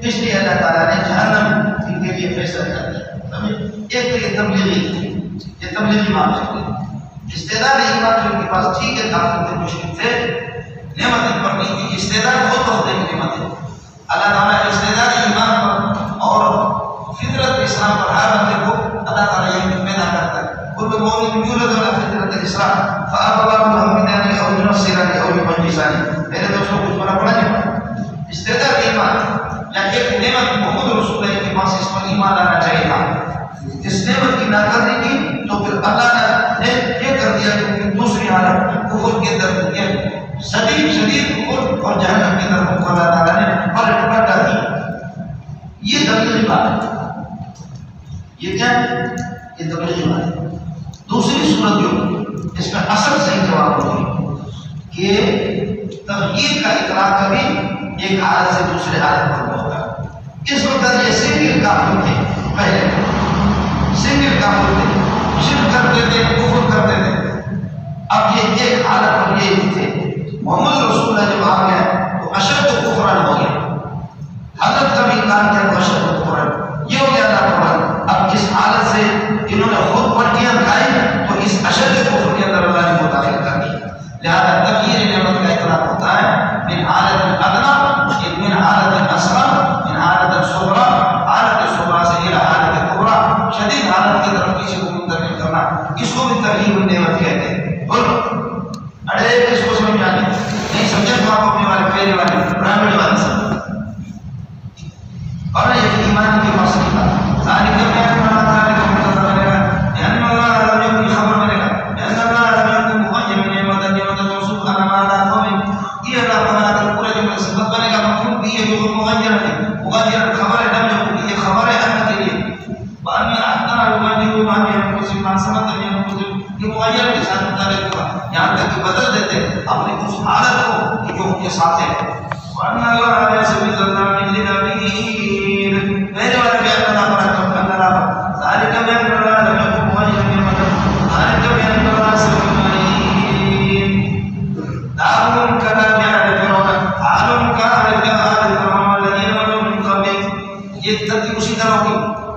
S2: اس لیے اللہ تعالیٰ نے جہنم ان کے لیے
S1: یہ فیصلہ کرتا ہے. ایک تو یہ تبلیغی معاملے استعداد ایمان جو ان کے پاس ٹھیک ہے کافر تھے مشرک تھے نعمتیں پر نہیں تھی استعداد بہت بہت ہے نعمتیں اللہ تعالیٰ استعداد ایمان پر اور فطرت اسلام پر ہر بندے کو اللہ تعالیٰ یہ پیدا کرتا ہے. كل مولود يولد على فطرة الإسلام فأبواه يهودانه أو ينصرانه أو يمجسانه. میرے دوستوں کچھ بڑا پڑھا نہیں استعداد ایمان یا ایک نعمت محمد رسول اللہ کے پاس اس پر ایمان لانا چاہیے تھا. اس نعمت کی ناقدری کی تو پھر اللہ نے یہ کر دیا کہ دوسری حالت کفر کے اندر شدید کفر اور جہنم کے اندر کو اللہ تعالیٰ نے پلٹ دی. یہ تبلیغی بات ہے. یہ کیا ہے؟ یہ تبلیغی بات ہے. دوسری صورت جو اس کا اصل صحیح جواب ہوگی کہ تغییر کا اقرار کبھی ایک حالت سے دوسرے حالت پر ہوتا ہے. اس وقت یہ سنگل کافر تھے پہلے سنگل کافر تھے شرک کرتے تھے کفر کرتے تھے. اب یہ ایک حالت پر یہ تھے محمد رسول اللہ جب آ گیا تو اشد کفران ہو گیا. حضرت کا بھی انکار کیا تو اشد کفران یہ ہو گیا اللہ تعالیٰ. اب اس حالت سے انہوں نے خود پٹیاں کھائی تو اس اشد کفر کے اندر اللہ نے مداخل کر دی. لہذا تغییر نعمت کا اطلاق ہوتا ہے من حالت ادنی من حالت اصغر من حالت صغرا حالت صغرا سے الى حالت کبرا شدید حالت کی طرف کسی کو منتقل کرنا اس کو بھی تغییر نعمت کہتے ہیں. بولو ارے اس کو سمجھ آئے نہیں سمجھا تو آپ اپنے والے پہلے والے پرانے والے سمجھ اور یہ ایمان کی مسئلہ تھا. ذالک بیان ذالک مقتضى لأن الله لم يكن خبر ملك لأن الله لم يكن مغيرا نعمة موصوف على معنى قوم یہ اللہ تعالیٰ کا پورا جملہ صفت بنے گا مفعول بھی ہے جو مغیر خبر لم يكن یہ خبر ہے ان کے لیے وأن أحدنا يغير ما بأنفسه ما سمت بأنفسه یہ مغیر کے ساتھ متعلق ہوا یہاں تک کہ بدل دیتے اپنی اس حالت کو کہ جو ان کے ساتھ ہے. وأن الله ليس بظلام للعبيد میرے والے بیان اللہ پر ذالک بیان اللہ لم يكن مغيرا نعمة ذالک بیان اللہ سبحانه دعوهم كذاب آل فرعون حالهم كآل فرعون الذين مضوا من قبلهم یہ ترتیب اسی طرح ہوگی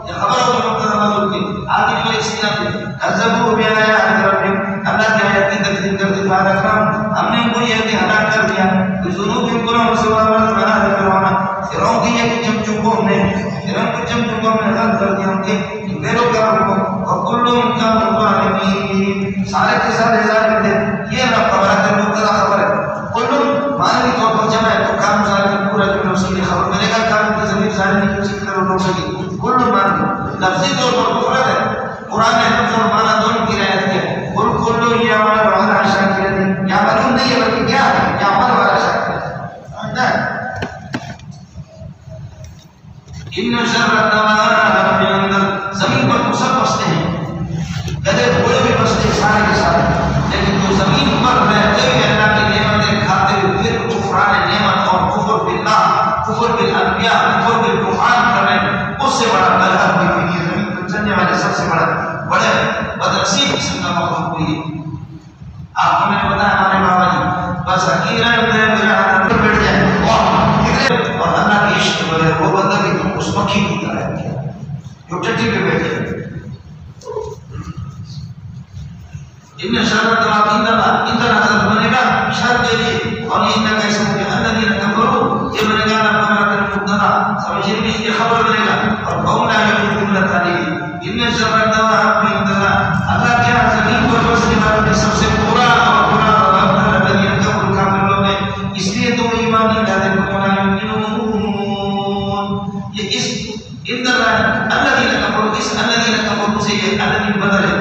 S1: یہ خبر ہوگی مقتضى نزول کی آگے جو استناد کذبوا بآیات ربهم اللہ کی آیات کی تکذیب کرتے فأهلكناهم ہم نے ان کو یہ کہ ہلاک کر دیا بذنوبهم كلهم سواء آل فرعون کی یہ جب ہم نے فرعون کو جب ہم نے غلط کر دیا ان کے پیروکاروں کو اور کلهم كانوا ظالمین سارے کے سارے ظالم تھے. یہ نہ خبر ہے مبتدا خبر ہے کلهم معنی طور پر جمع ہے تو کام ظالم پورا جملہ اسی لیے خبر ملے گا کام کی ضمیر ظالم کی اسی طرح ہو سکے. کل معنی لفظی طور پر مفرد ہے قرآن نے لفظ اور معنی دونوں کی رعایت کی ہے. کل یعمل علی شاکرۃ یعملون نہیں ہے بلکہ کیا ہے یعمل علی شاکرۃ. ان شر الدواب کے اندر زمین پر تو سب بستے ہیں گدے گھوڑے بھی بستے سارے کے سارے لیکن جو زمین پر رہتے ہوئے اللہ کی نعمتیں کھاتے ہوئے پھر کفران نعمت اور کفر باللہ کفر بالانبیاء کفر بالقرآن کر رہے ہیں اس سے بڑا بلا کوئی نہیں ہے. زمین پر چلنے والے سب سے بڑے بدنصیب قسم کا مخلوق کوئی ہے. آپ کو میں نے بتایا ہمارے بابا جی بس حقیقت بیٹھ جائیں اور اللہ کی عشق بغیر وہ بندہ بھی تم اس مکھی کی طرح ہے جو ٹٹی پہ بیٹھے. ان شر الدواب اندر حضرت بنے گا شر کے لیے اور ان کا ایسا کہ الذین کفروا یہ بنے گا نہ مبتدا سمجھے نہیں یہ خبر بنے گا اور قوم لا یقول جملہ ثانی ان شر الدواب اندر اللہ کیا زمین پر بسنے والے سب سے برا اور برا الذین کفروا کافر لوگ ہیں اس لیے تم ایمان نہیں لاتے یہ اس اندر الذین کفروا اس الذین کفروا سے یہ الذین بدل ہے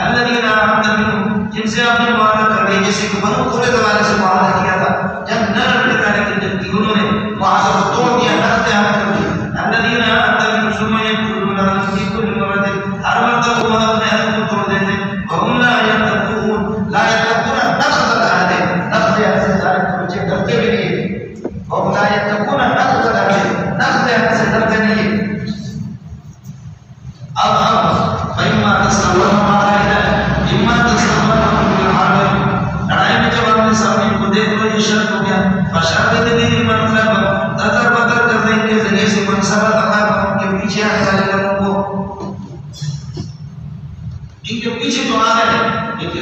S1: الذین آمنوا جن سے آپ نے معاہدہ کر دیا جیسے کہ بنو قریظہ والے سے معاہدہ کیا تھا جب نرم لگا لیکن جب انہوں نے معاہدہ کو توڑ دیا نرم سے آمد کر دیا الذین آمنوا ثم يقولون في كل مرة ہر مرتبہ معاہدہ میں حد کو توڑ دیتے وهم لا يتقون نقض العہد نقض عہد سے ظالم بچے ڈرتے بھی نہیں وهم لا يتقون نقض العہد نقض عہد سے ڈرتے نہیں. اب فإما تستولوا على إما تستولوا بالحرب لڑائی میں جب آپ نے سامنے کو دیکھ لو یہ شرط ہو گیا فشر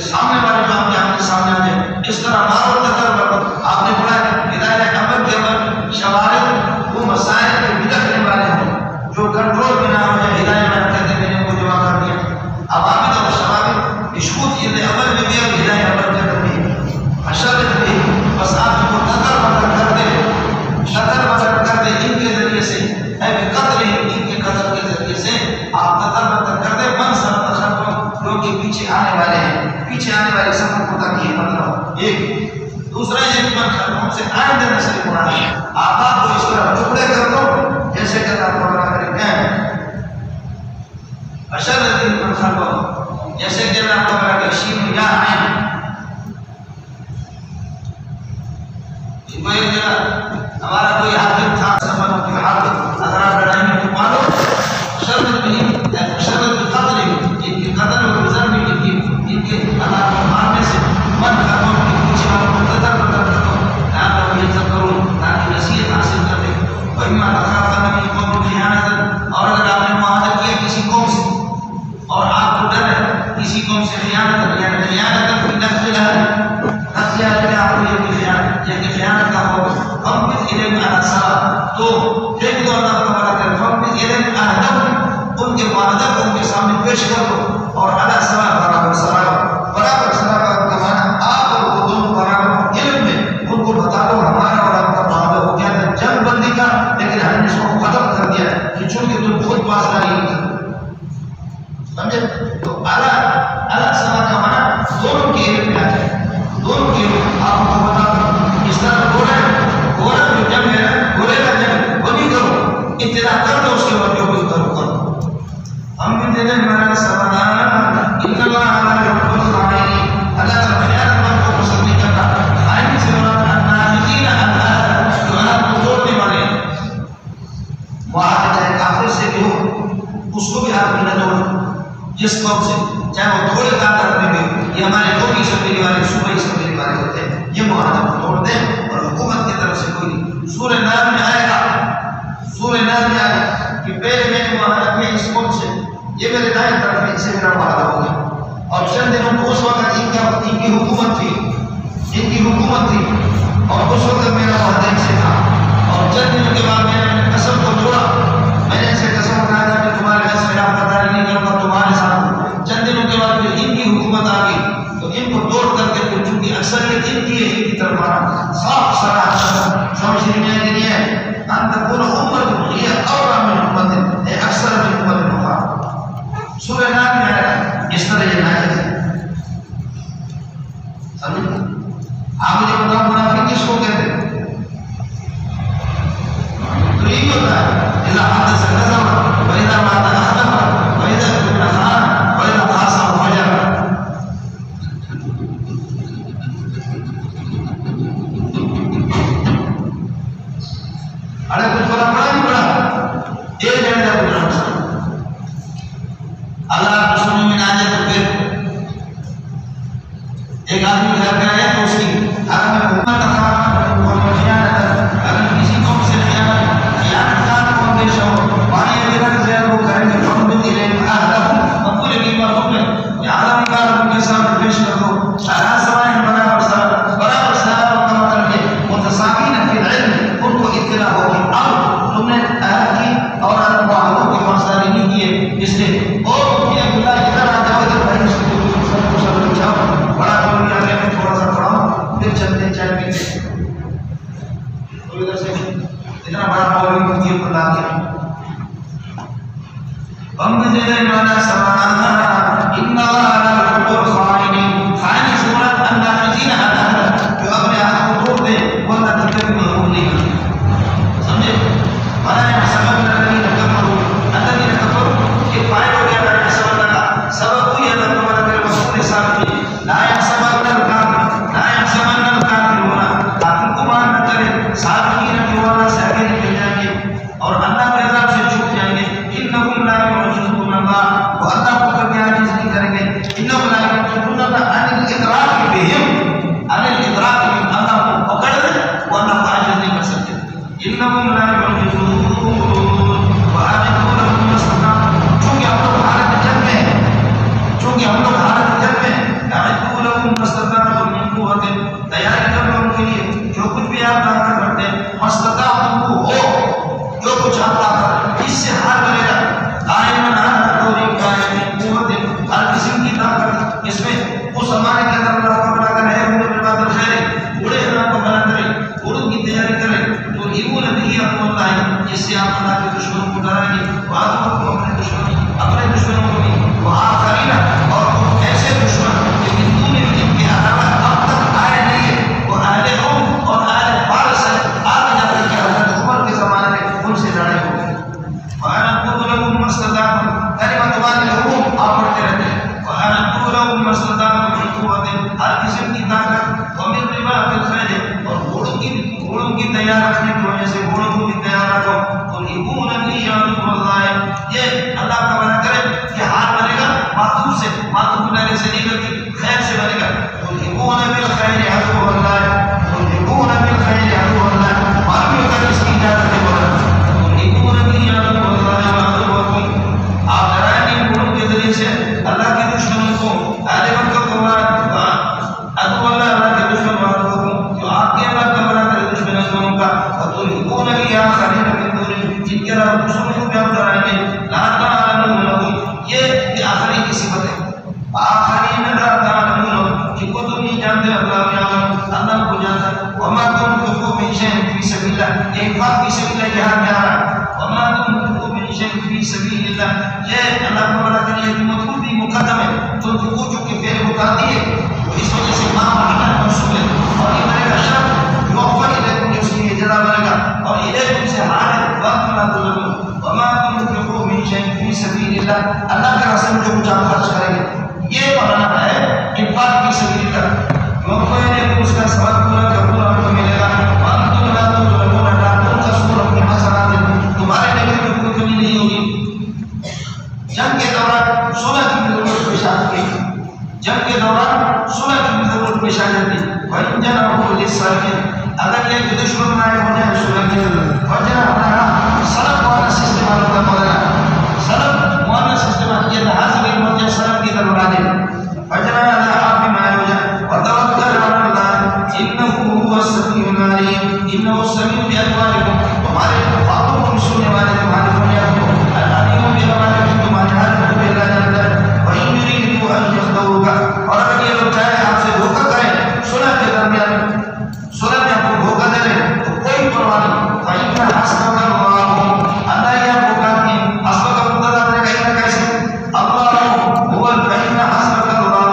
S1: سامنے والے جو آپ کے آمنے سامنے آ جائے اس طرح مارو تکر آپ نے پڑھا ہے ہدایت عمل کے عمل شوارد وہ مسائل کے بگڑنے والے ہیں جو کنٹرول میں نہ ہو جائے ہدایت میں کہتے ہیں میں نے کو جمع کر دیا عوامل اور شوارد اشکوت یہ عمل میں بھی اب ہدایت عمل کے کرتے ہیں اشرت بھی بس آپ کو تکر بدر کر دے تکر بدر کر دے ان کے ذریعے سے اے قتل ان کے قتل کے ذریعے سے آپ تکر بدر کر دے من سب تخطم جو کہ پیچھے آنے والے ہیں پیچھے آنے والے سب کو تاکہ مطلب ایک دوسرا یہ من ختم سے آئندہ نسل قرآن آبا کو اس طرح ٹکڑے کر دو جیسے کہ اللہ قرآن کرتے ہیں اشرت من ختم جیسے کہ اللہ قرآن کے شین یا آئین ان کو ایک جگہ ہمارا کوئی حاکم تھا سفر کوئی حاکم اگر آپ لڑائی میں تو مارو شرط بھی قتل ان کے قتل اور گزر بھی ان کے اللہ کو مارنے سے من ختم کے پیچھے آپ کو قدر بدر کر دو آپ کو عزت کرو تاکہ نصیحت حاصل کر دے وَإِمَّا تَخَافَنَّ مِنْ قَوْمٍ خِيَانَةً اور اگر آپ نے معاہدہ کیا کسی قوم سے اور آپ کو ڈر ہے کسی قوم سے خیانت یعنی خیانت فی نقلها نقلها میں آپ کو یہ خیانت کا ہو فَمْبِتْ إِلَيْهِمْ عَلَى الصَّلَاةِ تو پھینک دو اللہ تعالیٰ کر فَمْبِتْ إِلَيْهِمْ عَهْدَهُمْ ان کے معاہدہ کو ان کے سامنے پیش کر دو اور عَلَى الصَّلَاةِ برابر صلاح کا معنی آپ اور وہ دونوں برابر علم میں ان کو بتا دو ہمارا اور آپ کا معاملہ ہو گیا ہے جنگ بندی کا لیکن ہم نے اس کو ختم کر دیا ہے کہ چونکہ تم خود پاسداری نہیں کرتے سمجھے تو اعلیٰ صلاح کا معنی دونوں کے علم میں آ جائے دونوں کے علم آپ کو بتا دو اس طرح گھوڑا جو جنگ ہے گھوڑے کا جنگ وہ نہیں کرو ابتدا کر دو اس کے بعد جو بھی کرو ہم بھی دے دیں ہمارا سوال ان اللہ علیہ اللہ کا خیال مند کو پسند نہیں کرتا خائن سے مراد ناجزین اللہ جو اللہ کو توڑنے والے معاہدہ چاہے کافر سے بھی ہو اس کو بھی آدمی نہ توڑ جس قوم سے چاہے وہ تھوڑے طاقت میں بھی یہ ہمارے قومی اسمبلی والے صوبائی اسمبلی والے ہوتے ہیں یہ معاہدہ کو توڑ دیں اور حکومت کی طرف سے کوئی سورہ نام میں آئے گا سورہ نام میں آئے گا کہ پہلے میں نے معاہدہ کیا اس قوم سے یہ میرے دائیں طرف ان سے میرا معاہدہ ہو گیا اور چند دنوں کو اس وقت ان کی حکومت تھی اور اس وقت میرا معاہدہ ان سے تھا اور چند دنوں کے بعد میں نے قسم کو توڑا میں نے ان سے قسم اٹھایا تھا کہ تمہارے گھر سے آپ قداری نہیں کروں گا تمہارے ساتھ چند دنوں کے بعد پھر ان کی حکومت آ گئی تو ان کو توڑ کر کے پھر چونکہ اکثریت ان کی ہے ان کی طرف آنا صاف سراہ سمجھ نہیں ہے ان تکون امت ہی اورا من امت ہے اکثر من امت مخاطب سورہ نام میں آیا اس طرح یہ نائز ہے سمجھ آپ مجھے بتاؤ منافق کس کو کہتے ہیں تو یہی ہوتا ہے اذا حدث كذب واذا وعد اخلف واذا اؤتمن خان واذا خاصم فجر ارے کچھ فرق پڑا نہیں پڑا ایک جگہ پہ اللہ کو سننے میں آ جائے تو پھر ایک آدمی گھر پہ آئے تو اس کی گھر میں حکومت اگر کسی قوم سے خیانت کار قوم پیش ہو پانی وغیرہ کے ذریعے وہ کریں گے ہم بھی دے رہے ہیں پورے قیمت ہو گئے لہٰذا بھی کار ان کے سامنے پیش کر دو شاہ سوائے برابر صلاح کا مطلب ہے متساوین فی العلم ان کو اطلاع ہوگی اب تم نے عہد کی اور معاہدوں کی پاسداری نہیں کی اس لیے اور یہ بلا ادھر آ جاؤ ادھر بھائی اس کو سب جاؤ بڑا کام کیا میں تھوڑا سا پڑھاؤں پھر چلتے چل پیتے تو ادھر سے اتنا بڑا مولوی مفتی کو لا دیا ہم دے دے مانا سمانا ان اللہ لا يحب الخائنين خائن صورت الناقضین جو اپنے ہاتھ کو توڑ دے وہ نہ تکلیف محروم نہیں کرتے سمجھے مانا ہے سبب الذین کفروا کہ فائدہ ہو گیا ہے سبب کا سبب یہ ہے کہ ہمارے رسول صاحب کی لا يحسبن الكافرون کافر گمان نہ کرے ساتھین کے والا سے آگے نکل جائیں گے اور اللہ کے عذاب سے چھوٹ جائیں گے انهم لا يعجزون الله وہ اللہ کو کبھی عاجز نہیں کریں گے طاقت، اس سے ہار بنے گا. قائم قوت، ہر قسم کی طاقت اس میں اس زمانے کے اندر اللہ کو بنا کر ہے بادل خیر بوڑھے اللہ کو بنا کرے، اڑن کی تیاری کرے تو ایمون بھی اپنا ہوتا ہے جس سے آپ اللہ کے دشمنوں کو ڈرائیں گے، آدموں کو اپنے دشمنوں کو بھی وہ آخرین اور ایسے دشمن کہ ہندو میں جن کے علاوہ اب تک آئے نہیں ہے، وہ اہل روم اور اہل فارس ہے، آگے جا کر کے حضرت عمر کے زمانے میں ان سے لڑائی ہوگی. وَأَنَا أَقُولُ لَكُمْ مَا اسْتَطَعْتُمْ کلمۃ الروم آپ پڑھتے رہتے ہیں. وَأَنَا أَقُولُ لَكُمْ مَا اسْتَطَعْتُمْ مِنْ قُوَّةٍ ہر قسم کی طاقت وَمِنْ رِبَاطِ الْخَيْلِ اور گھوڑوں کی تیار رکھنے کی وجہ سے گھوڑوں کو بھی تیار رکھو. تُرْهِبُونَ بِهِ عَدُوَّ اللَّهِ یہ اللہ کا بنا کرے کہ ہار بنے گا معطوف سے، معطوف بنانے سے نہیں کرتی خیر سے بنے گا. تُرْهِبُونَ بِالْخَيْلِ عَدُوَّ اللَّهِ تُرْهِبُونَ بِالْخَيْلِ عَدُوَّ اللَّهِ معلوم ہوتا ہے اس کی اجازت ہے بولا تُرْهِبُونَ بِهِ عَدُوَّ اللَّهِ وَعَدُوَّكُمْ آپ ڈرائیں گے گھوڑوں کے ذریعے سے اللہ کے دشمنوں کو اہل مکہ کو عدو اللہ کے دشمن وعدوکم جو آپ کے اللہ کا بنا کر دشمن ہے دونوں کا. وَتُرْهِبُونَ بِهِ آخَرِينَ مِن دُونِهِمْ جن کے علاوہ دوسروں کو بھی آپ ڈرائیں گے. لَا تَعْلَمُونَهُمْ یہ آخری کی صفت ہے. آخرین لا تعلمون جن کو تم نہیں جانتے اللہ یعلم اللہ کو جانتا ہے. وَمَا تُنْفِقُوا مِنْ شَيْءٍ فِي سَبِيلِ اللَّهِ انفاق فی سبیل اللہ جہاد میں آ رہا ہے. وَمَا تُنْفِقُوا مِنْ شَيْءٍ فِي سَبِيلِ اللَّهِ یہ اللہ کو بنا کر یہ مطلوب بھی مقدم ہے. تنفقوا جو کہ فعل متعدی ہے اس وجہ سے ماں محمد منصوب ہے اور یہ بنے گا شرط یوفر الیکم اس کی جزا بنے گا اور الیکم سے حال ہے وقت لا تظلمون. وما تنفقوا من شيء في سبيل الله اللہ کے راستے میں جو کچھ آپ خرچ کریں گے یہ بنانا ہے انفاق فی سبیل اللہ. یوفر الیکم اس کا ثواب پورا کا پورا آپ کو ملے گا. وانتم لا تظلمون اللہ تنقصون اپنے حسنات تمہارے نیکی میں کوئی کمی نہیں ہوگی. جنگ کے دوران 16 کی ضرورت پیش آتی ہے. جنگ کے دوران 16 کی ضرورت پیش آ جاتی ہے. وَإِنْ جَنَحُوا لِلسَّلْمِ اگر یہ دشمن نائب ہو جائے سورہ کی وجہ ہمارا سلب والا سسٹم ہوتا مولانا سلب والا سسٹم یہ حاصل علم سلب کی طرف راجع وجہ آپ بھی مائع ہو جائے وتوکل علی اللہ انه هو السمیع العلیم انه السمیع بأقوالکم تمہارے باتوں کو سننے والے تمہارے فریاد کو العلیم بأقوالکم تمہارے حال کو بھی اللہ جانتا ہے. وَإِنْ يُرِيدُوا أَنْ يَخْدَعُوكَ اور اگر یہ لوگ چاہے آپ سے دھوکہ کریں صلح کے درمیان صلح میں آپ کو دھوکہ دے رہے تو کوئی پرواہ نہیں. فَإِنَّ حَسْبَكَ اللَّهُ اللہ یہ آپ کو کہا کہ حسبک کا مقتضا دے گا کہیں کیسے اللہ هو فَإِنَّ حَسْبَكَ اللَّهُ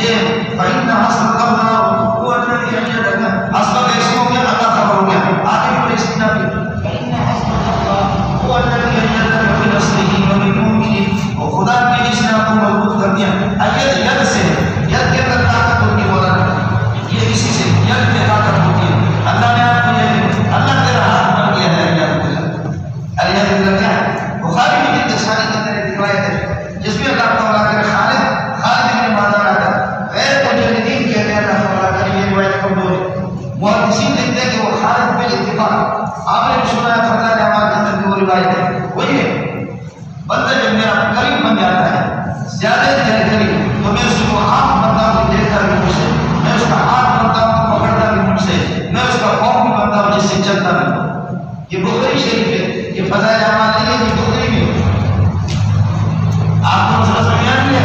S1: یہ فَإِنَّ حَسْبَكَ اللَّهُ هو الذي أَيَّدَكَ حسبک اس کو کیا اللہ خبر ہو گیا آگے پر استثناء بھی فَإِنَّ حَسْبَكَ اللَّهُ هو الذي أَيَّدَكَ بِنَصْرِهِ وَبِالْمُؤْمِنِينَ اور خدا نے جس نے آپ کو مضبوط کر دیا. اید ید سے ید کے اندر طاقت ہوتی ہے مولانا یہ اسی سے ید میں طاقت ہوتی ہے. اللہ نے آپ کو یہ اللہ تیرا ہاتھ بن گیا ہے الید اللہ کیا ہے بخاری میں بھی تشاری کی طرح روایت ہے جس میں اللہ تعالیٰ کے خالد بن مازن آتا غیر مجردین کہتے ہیں اللہ تعالیٰ کا یہ روایت کمزور ہے. محدثین لکھتے ہیں کہ وہ خالد بن اتفاق آپ نے سنا ہے فتح احمد کے اندر وہ روایت ہے وہ یہ بندہ جب میرا قریب بن جاتا ہے زیادہ میرے قریب تو میں اس کو ہاتھ بنتا ہوں دیکھتا بھی مجھ سے میں اس کا ہاتھ بنتا ہوں پکڑتا بھی مجھ سے میں اس کا پاؤں بھی بنتا ہوں جس سے چلتا بھی ہوں. یہ بخاری شریف ہے یہ فضائل اعمال نہیں ہے یہ بخاری میں آپ کو مسئلہ سمجھ آ گیا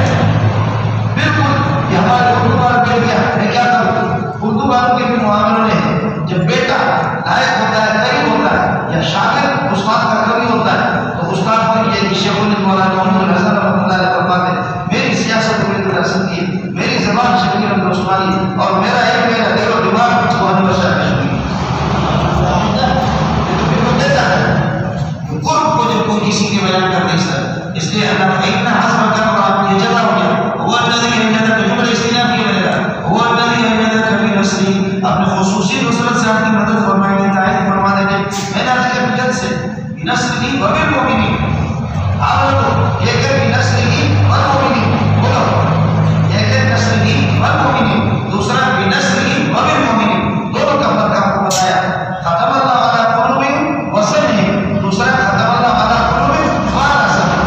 S1: بالکل. یہ ہمارے اردو والوں کے کیا میں کیا کروں اردو والوں کے بھی معاملوں نے جب بیٹا لائق ہوتا ہے قریب ہوتا ہے یا شاگرد استاد کا کمی ہوتا ہے تو استاد کو یہ شیخ مولانا محمد الحسن رحمۃ اللہ علیہ فرماتے ہیں میری سیاست میں الحسن کی میری زبان شبیر احمد عثمانی اور میرا ایک میرا دل و دماغ سبحان اللہ شاہ قرب کو جب کوئی کسی کے بیان کر نہیں سر اس لیے اللہ کا اتنا حسب کر اور آپ یہ جگہ ہو گیا وہ الذی ایجادک جملہ استئناف کی بنے گا وہ الذی ایجادک بنصری اپنے خصوصی نصرت سے آپ کی مدد فرمائیں گے تائید فرما دیں گے میں نے آپ کے مدد سے بنصری وبالمؤمنین آپ یہ کہ بنصری والمؤمنین بولو یہ کہ نصری والمؤمنین دوسرا بنصری وبالمؤمنین دونوں کا فرق آپ کو بتایا. ختم اللہ علی قلوبہم وسمعہم دوسرا ختم اللہ علی قلوبہم وابصارہم.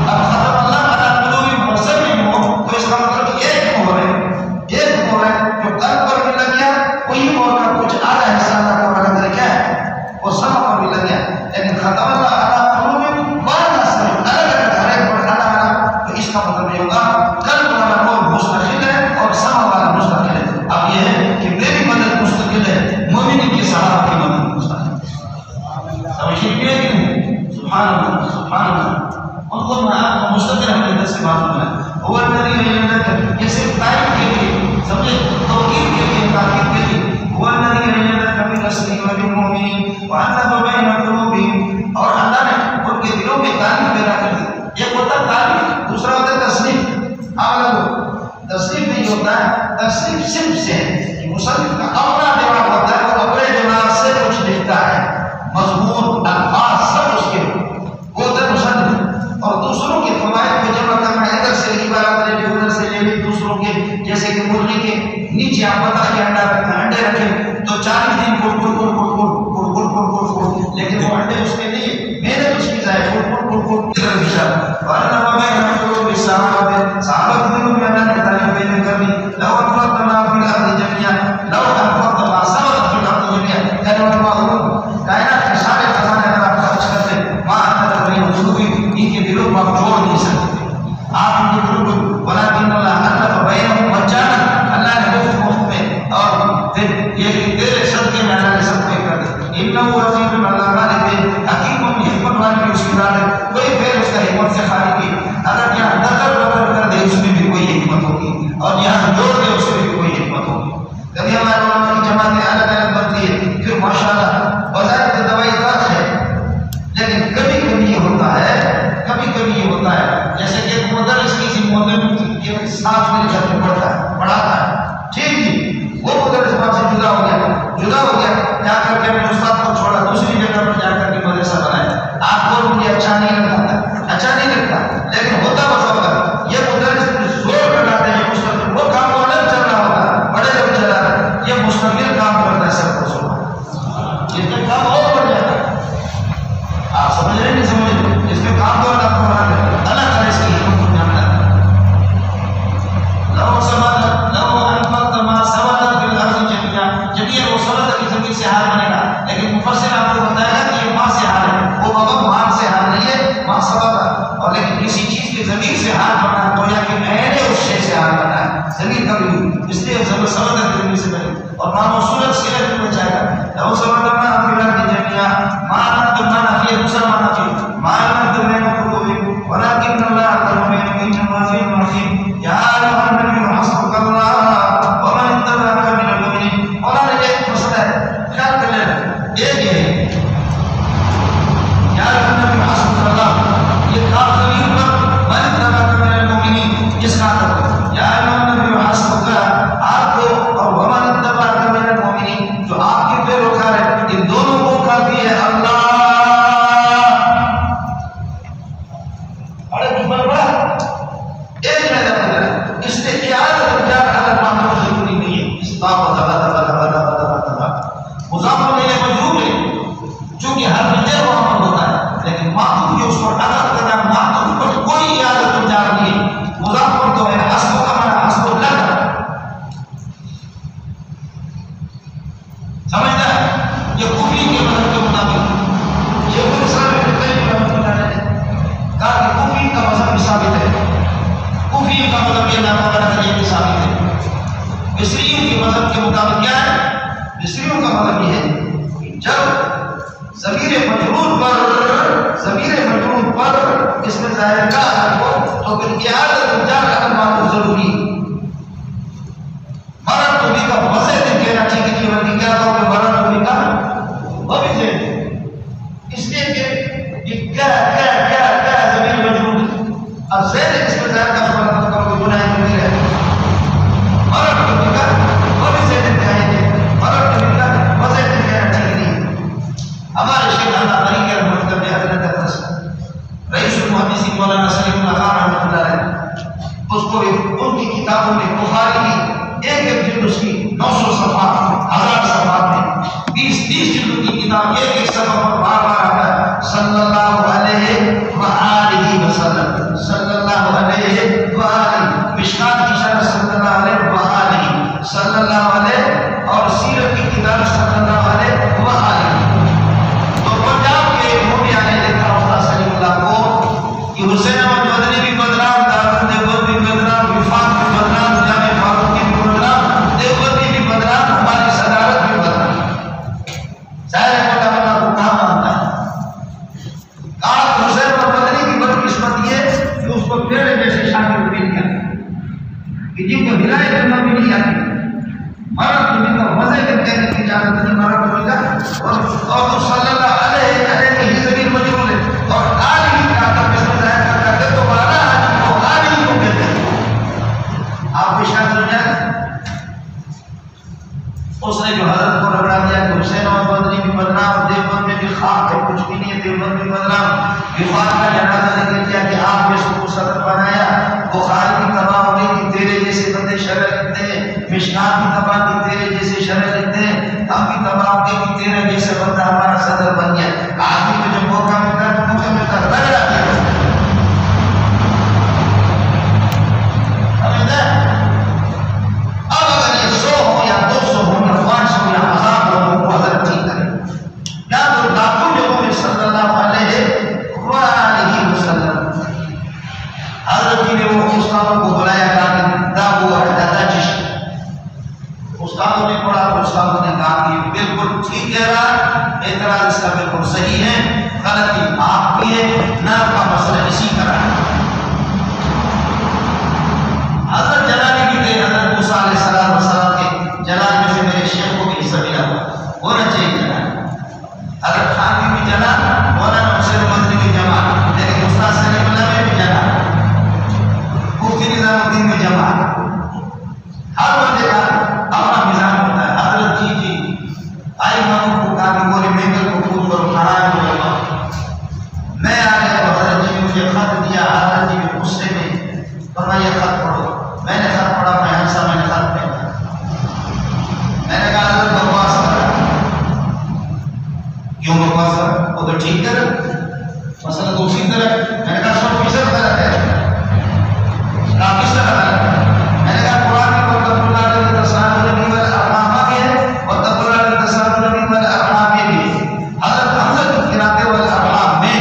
S1: اب ختم اللہ علی قلوبہم وسمعہم ہو تو اس کا مطلب ایک مور ہے جو قلب پر بھی لگ گیا وہی مور کا کچھ آدھا حصہ اللہ کا بنا کر کیا ہے وہ سمع پر بھی لگ گیا لیکن ختم اللہ سبحان اللہ انظر میں آپ کو مستقر حقیقت سے معلوم ہے هو الذي أيدك یہ صرف تائید کے لیے سمجھے توقیر کے لیے تاکید کے لیے هو الذي أيدك بنصره وبالمؤمنين وألف بين قلوبهم اور اللہ نے ان کے دلوں میں تعلیم پیدا کر دی ایک ہوتا ہے تعلیم دوسرا ہوتا ہے تصنیف آپ لوگ تصنیف نہیں ہوتا ہے تصنیف صرف سے ہے مصنف کا اپنا دماغ ہوتا ہے وہ اپنے دماغ سے کچھ لکھتا ہے مضمون الفاظ سب اس کے وہ ہوتا ہے مصنف اور دوسروں کے فوائد کو جمع کرنا ادھر سے عبارت لے لی ادھر سے لے لی دوسروں کے جیسے کہ مرغی کے نیچے آپ پتہ کہ انڈے رکھے تو 40 دن لیکن وہ انڈے اس کے نہیں محنت اس کی ضائع صحابہ کے دلوں میں اللہ نے تعلیم پیدا کر دی لو انفقت ما فی الارض جميعا لو انفقت ما سبقت فی الارض جميعا کانوا معلوم کائنات کے سارے خزانے اگر آپ خرچ کرتے ما انت بین قلوب ان کے دلوں کو آپ جوڑ نہیں سکتے آپ ان کے دلوں کو ولکن اللہ الف بینهم مجانا اللہ نے مفت میں اور پھر یہ تیرے صدقے میں اللہ نے صدقے کر دی انه عزیز اللہ غالب حکیم حکمت والی اس کی ذات ہے کوئی پھر اس کا حکمت سے خالی کی اگر یہاں نظر بدل کر دے اس میں بھی کوئی حکمت ہوگی اور یہاں جوڑ دے اس میں بھی کوئی حکمت ہوگی کبھی ہمارے علماء کی جماعتیں الگ الگ بنتی ہے پھر ماشاءاللہ بظاہر دوائی فرق ہے لیکن کبھی کبھی یہ ہوتا ہے جیسے کہ مدرس کسی مدرس کے ساتھ مل کر کے پڑھاتا ہے ٹھیک جی وہ مدرس وہاں سے جدا ہو گیا جا کر کے اپنے استاد کو چھوڑا دوسری جگہ پر جا کر کے مدرسہ بنایا آپ کو مجھے اچھا نہیں لگتا لیکن ہوتا بس یہ مدرس زور لگاتے ہیں مستقل وہ کام کو الگ چل رہا ہوتا ہے بڑے لوگ چلا رہے ہیں یہ مستقل کام کرتا ہے سب کو سوچ اس میں کام اور بڑھ جاتا ہے آپ سمجھ رہے نہیں سمجھ رہے اس میں کام کو الگ بڑھا رہے ہیں اللہ تعالیٰ اس کی حکم کو جانتا ہے لو انفقت ما سبقت فی الارض جميعا وہ سبقت کی زمین سے حال بنے گا لیکن مفسر آپ کو بتائے گا کہ یہ ماں سے حال ہے وہ بابا ماں سے حال نہیں ہے ماں سبقت اور لیکن کسی چیز کی زمین سے حال بننا ہے گویا کہ میں نے اس شے سے حال بننا ہے زمین کبھی اس لیے سبقت زمین سے بنے اور ماں موصولت سے لگ میں جائے گا لو سبقت ما فی الارض جميعا ما انتم ما فی دوسرا ما فی ما انتم بین قلوبکم ولکن اللہ تعالی بینکم عزیز رحیم یا ایھا النبی حسبک اللہ ومن اتبعک من المؤمنین اور ایک مسئلہ ہے خیال کر لینا ایک ہے یا ایھا النبی حسبک اللہ یہ کاف ضمیر پر من اتبعک من المؤمنین اس کا مطلب یا ایھا النبی حسبک آپ کو اور ومن اتبعک من المؤمنین جو آپ کے پیروکار ہیں ان دونوں کو کافی ہے اللہ یہ ولایت نبی نہیں آتی. مرد نبی کا وضع کہنے کی اجازت نہیں. مرد نبی کا اور صلی اللہ علیہ ہی ضمیر مجرور ہے اور علی کا اگر اس میں ظاہر کرتا ہے تو والا تو علی کو کہتے ہیں. آپ بھی شاید ہو جائے اس نے جو حضرت کو رگڑا دیا کہ حسین اور بدری بھی بدنام, دیوبند میں بھی خاک ہے, کچھ بھی نہیں ہے, دیوبند بھی بدنام. وفات کا جنازہ ذکر کیا کہ آپ نے اس کو صدر بنایا. بخاری کی تباہ ہونے کی تیرے جیسے بندے شرح لکھتے ہیں, مشکات کی تباہ کی تیرے جیسے شرح لکھتے ہیں, ہم کی تباہ ہونے کی تیرے جیسے بندہ ہمارا صدر بن گیا. آدمی کو جب موقع ملتا ہے تو موقع ملتا ہے رگڑا دیا. اب اگر یہ 100 ہو یا 200 ہو یا 500 یا 1000 ہو وہ حضرت ٹھیک کرے. یا تو ڈاکو جو ہوئے صلی اللہ علیہ وسلم حضرت جی نے وہ استادوں کو بلایا کہ دابو اور دادا چشت. استادوں نے پڑھا, استادوں نے کہا کہ بالکل ٹھیک کہہ رہا, اعتراض اس کا بالکل صحیح ہے, غلطی آپ کی ہے, نر کا مسئلہ اسی طرح ہے. حضرت جلالی بھی گئے, حضرت موسیٰ علیہ السلام کے جلال میں سے میرے شیخ کو بھی حصہ ملا ہونا چاہیے جلال. اگر خان کی بھی جلا, مولانا حسین مدنی کی جمع, لیکن استاد سلیم اللہ میں بھی جلا, مفتی نظام الدین میں جمع. ہر بندے کا اپنا مزاج ہوتا ہے. حضرت جی آئی مانو کو کہا کہ مولی مینگل کو پوچھ پر کھڑا ہے وہ جمع. میں آ گیا تو حضرت جی نے مجھے خط دیا. حضرت جی میں غصے میں فرمایا یہ خط پڑھو. میں نے خط پڑھا, میں ہنسا, میں نے خط پہنا. میں نے کہا حضرت بکواس کر. کیوں بکواس کر؟ وہ تو ٹھیک کر, مسئلہ تو اسی طرح ہے. میں نے کہا 100% غلط ہے. کہا کس طرح غلط ہے؟ میں نے کہا قرآن میں وَاتَّقُوا اللَّهَ الَّذِي تَسَاءَلُونَ بِهِ وَالْأَرْحَامَ بھی ہے, وَاتَّقُوا اللَّهَ الَّذِي تَسَاءَلُونَ بِهِ وَالْأَرْحَامَ بھی ہے. حضرت حمزہ کو قراءت والارحام میں,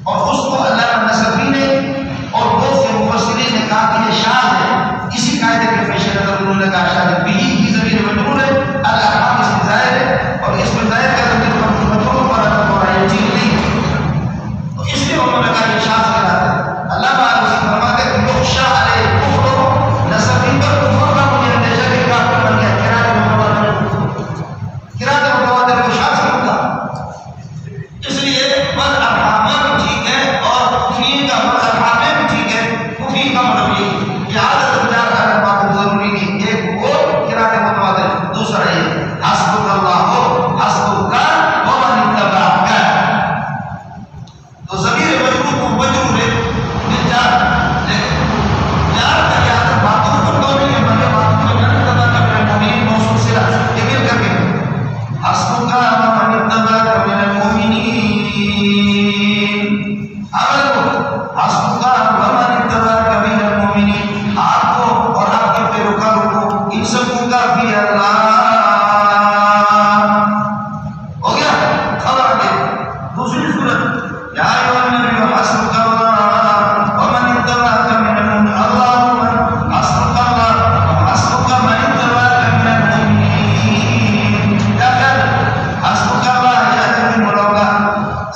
S1: اور اس کو علامہ نصفی نے اور بہت سے مفسرین نے کہا کہ یہ شاذ ہے. اسی قاعدے کے پیش نظر انہوں نے کہا شاذ بھی کی ضمیر مجرور ہے, الارحام اس میں ظاہر ہے, اور اس میں ظاہر کا ضمیر مجرور پر ہو رہا ہے, یہ ٹھیک نہیں ہے. تو اس لیے انہوں نے کہا یہ شاذ قراءت ہے. اللہ تعالیٰ فرماتے ہیں کہ یخشا علیہ کفر, نصفی پر کفر کا مجھے اندیشہ کہ کافر بن گیا. قراءت متواتر کو شاذ کرتا. اس لیے والارحام بھی ٹھیک ہے, اور کفی کا والارحام بھی ٹھیک ہے. کفی کا مطلب یہ عادت بجار کرنے بات ضروری نہیں. ایک وہ قراءت متواتر, دوسرا یہ حسبک اللہ حسبک ومن اتبعک. تو ضمیر مجرور کو مجرور ہے جار, لیکن جار کا یاد معطوف پر تو نہیں ہے, بلکہ معطوف میں من اتبعک من المؤمنین موصول صلہ یہ مل کر کے حسبک ومن اتبعک من المؤمنین. حسبک ومن اتبعک من المؤمنین, آپ کو اور آپ کے پیروکاروں کو ان سب کو کافی ہے اللہ. ہو گیا خبر آگے. دوسری صورت یا ایھا النبی حسبک اللہ ومن اتبعک من المؤمنین. اللهم حسبک اللہ حسبک من اتبعک من المؤمنین. کیا خیر حسبک اللہ یا تم بولوگا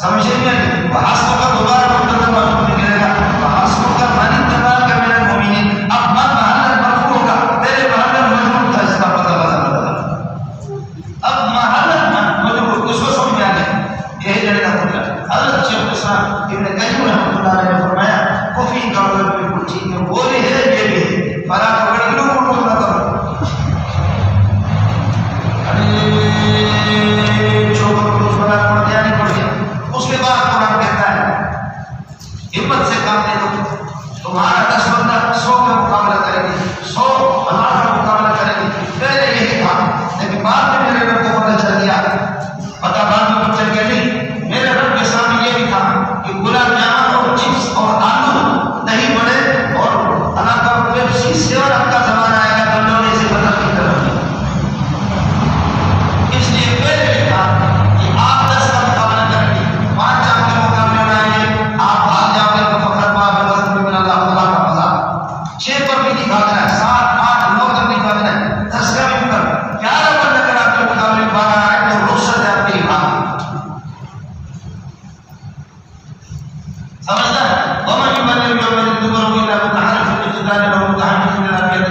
S1: سمجھے نہیں, حسبک دوبارہ مبتدا مرفوع نکلے گا, حسبک من اتبعک من المؤمنین. اب من محل مرفوع ہوگا, پہلے محل مجرور تھا, اس کا پتہ لگا. اب محل مجرور اس کو سمجھ آ گیا. یہی جڑے کا مطلب حضرت شیخ الاسلام ابن قیم رحمۃ اللہ علیہ نے فرمایا کفی کا مطلب بالکل ٹھیک ہے, وہ بھی ہے یہ بھی ہے. فرا پکڑ لو کو نہ کرو. چھوٹا کچھ بڑا پڑ گیا نہیں پڑ گیا. اس کے بعد قرآن کہتا ہے ہمت سے کام لے لو, تمہارا 10 بندہ 100 کا مقابلہ کرے گی, 100 1000 کا مقابلہ کرے گی. پہلے یہی تھا, لیکن بعد میں میرے رب کو پتہ چل گیا. پتہ بعد میں چل گیا نہیں, میرے رب کے سامنے یہ بھی تھا کہ گلاب جامن اور چپس اور آلو نہیں بڑے اور اللہ کا پیپسی سیور اب کا زمانہ آئے گا تو لوگ اسے بدل کی طرف. اس لیے پہلے یہ تھا کہ آپ 10 کا مقابلہ کریں گے, 5 آپ کے مقابلے میں آئیں گے, آپ بھاگ جاؤ گے تو فخر باب وزن من اللہ تعالیٰ کا مزہ. 6 پر بھی نہیں بھاگنا ہے, 7 8 9 تک نہیں بھاگنا ہے, 10 کا بھی کر 11 پر اگر آپ کے مقابلے میں 12 آئے تو رخصت ہے آپ کے لیے بھاگ. سمجھتا ہے ومن يبلغ يوم الدبر الى متحرف الجدال له متحمل من الابيات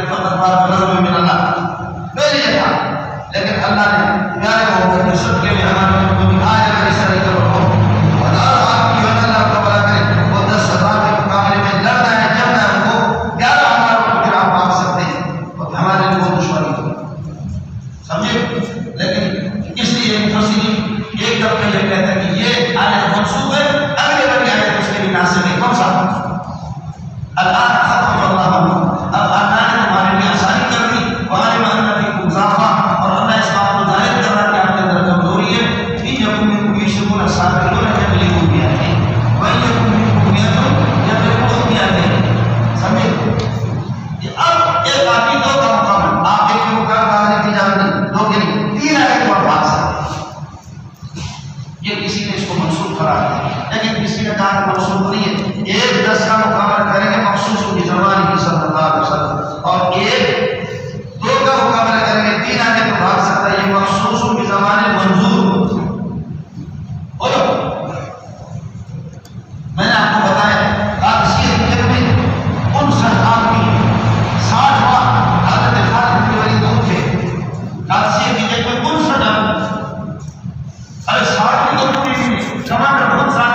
S1: ساتھ موصول نہیں ہے. ایک 10 کا مقابلہ کریں گے مخصوص کی زبان کی صلی اللہ علیہ وسلم، اور ایک 2 کا مقابلہ کریں گے 3 آنے کو بھاگ سکتا ہے، یہ مخصوص کی زبان منظور. اور میں نے آپ کو بتایا قادسیہ کی جنگ میں 59 آدمی 60 بار حضرت خالد بن ولید دور تھے. قادسیہ کی جنگ میں 59 آدمی، ارے 60 کی تو پوری نہیں، کمانڈر بہت سارا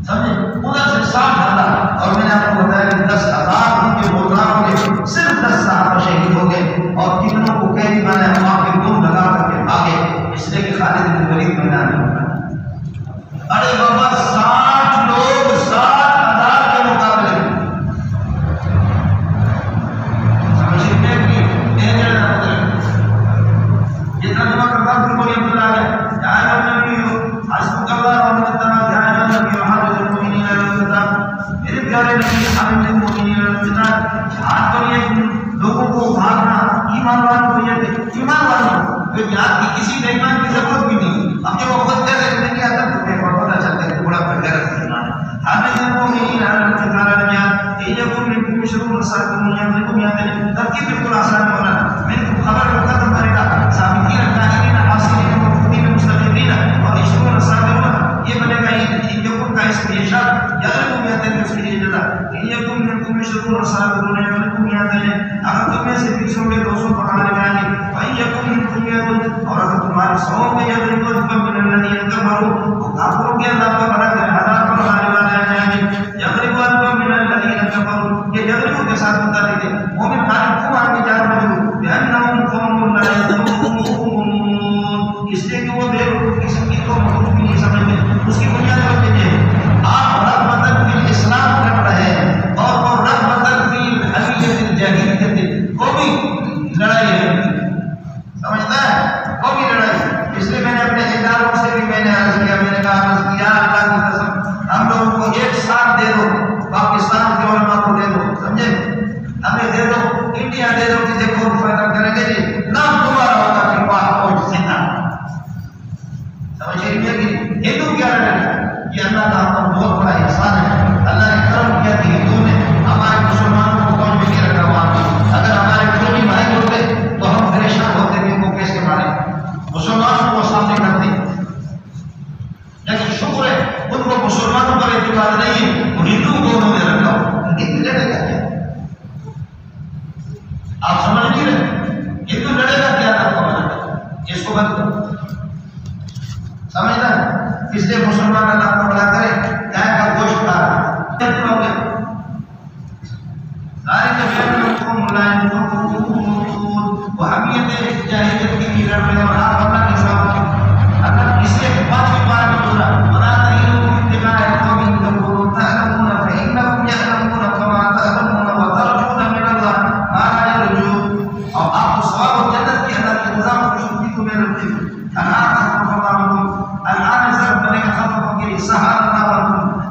S1: سمجھے، ادھر سے 60 ہزار. اور میں نے آپ کو بتایا کہ 10,000 ان کے بولداروں کے صرف 10 صحابہ شہید ہو گئے، اور کتنوں کو قیدی بنایا وہاں پہ گم لگا کر کے آگے، اس لیے کہ خالد بن ولید میدان میں ہوتا. ارے بابا 60 لوگ 60,000 کے مقابلے میں، سمجھے کہ یہ ترجمہ کرتا ہوں کو یہ بتا ہے جہاں نبی ہو حسب اللہ و متنا جہاں نبی محمد المؤمنین الکتاب، میرے پیارے نبی حامد المؤمنین الکتاب. جہاد پر یہ لوگوں کو بھاگنا، ایمان والوں کو یہ ایمان والوں کو جہاد کی کسی ایمان کی ضرورت بھی نہیں. اب جب وہ خود کہتے ہیں نہیں آتا تو پتہ چلتا ہے کہ بڑا غیرت ایمان ہے. حامد المؤمنین الکتاب جہاد یہ کو میں کو شروع رسالت میں کو یاد ہے ترکیب بالکل آسان ہونا. میں کو خبر ختم کرے گا ثابتین القائلین حاصلین مفقودین مستقیمین اور اشرون صابرون، یہ بنے گا یہ کو کا اس پیشہ یاد کو یاد ہے اس کی جگہ یہ کو میں کو شروع رسالت میں کو یاد ہے. اگر تم میں سے 200 میں 200 پڑھانے والے بھائی یقین تم یہ، اور اگر تمہارے 100 میں یہ کو من الذین کفروا وہ کافروں کے اللہ کا بڑا ہزار پڑھانے والے ہیں یقین من الذین کفروا، یہ یقین کے ساتھ متعلق ہے. مومن خالد کو آگے جان مجھو بأنهم قوم لا يعلمون، اس لیے کہ وہ بے وقوف قسم کی قوم کچھ بھی نہیں سمجھتے. اس کی بنیاد پر کہتے آپ رغبتاً فی الاسلام کر رہے ہیں اور وہ رغبتاً فی الحمیت الجاہلیت، قومی لڑائی ہے، سمجھتا ہے قومی لڑائی. اس لیے میں نے اپنے اداروں سے بھی میں نے عرض کیا، میں نے کہا عرض کیا اللہ کی قسم ہم لوگوں کو ایک ساتھ دے دو، پاکستان کے علماء کو دے دو، سمجھے، ہمیں دے دو، انڈیا دے دو کہ دیکھو فائدہ کریں گے جی نام تمہارا ہوگا کہ بات پہنچ سکتا. سمجھے کہ ہندو کیا رہے یہ اللہ کا ہم بہت بڑا احسان ہے. اللہ نے کرم کیا کہ ہندو نے ہمارے مسلمانوں کو کون بھی نہیں رکھا وہاں. اگر ہمارے قومی بھائی ہوتے تو ہم پریشان ہوتے کہ ان کو کیسے مارے، مسلمانوں کو سامنے کرتے. لیکن شکر ہے ان کو مسلمانوں پر اعتماد نہیں ہے، وہ ہندو کو انہوں نے رکھا. ہندو لڑے گا کیا؟ آپ سمجھ نہیں رہے ہندو لڑے گا کیا تھا اس کو بند کرو، سمجھنا. اس لیے مسلمان اللہ کو بڑا کرے گائے کا گوشت کھا رہا وہ حمیت جاہلیت کی بھی لڑ رہے ہیں. اور آپ اللہ کے سامنے اللہ اس لیے 5ویں بار میں بولا ولا تهنوا في ابتغاء قوم تكونوا تعلمون فإنهم يعلمون كما تعلمون وترجون من الله ما لا يرجون. اور آپ کو ثواب و جنت کی اللہ کے نظام خوشنودی کو میں رکھتے ہیں. الان ضرب بنے کا ختم کے لیے سہارا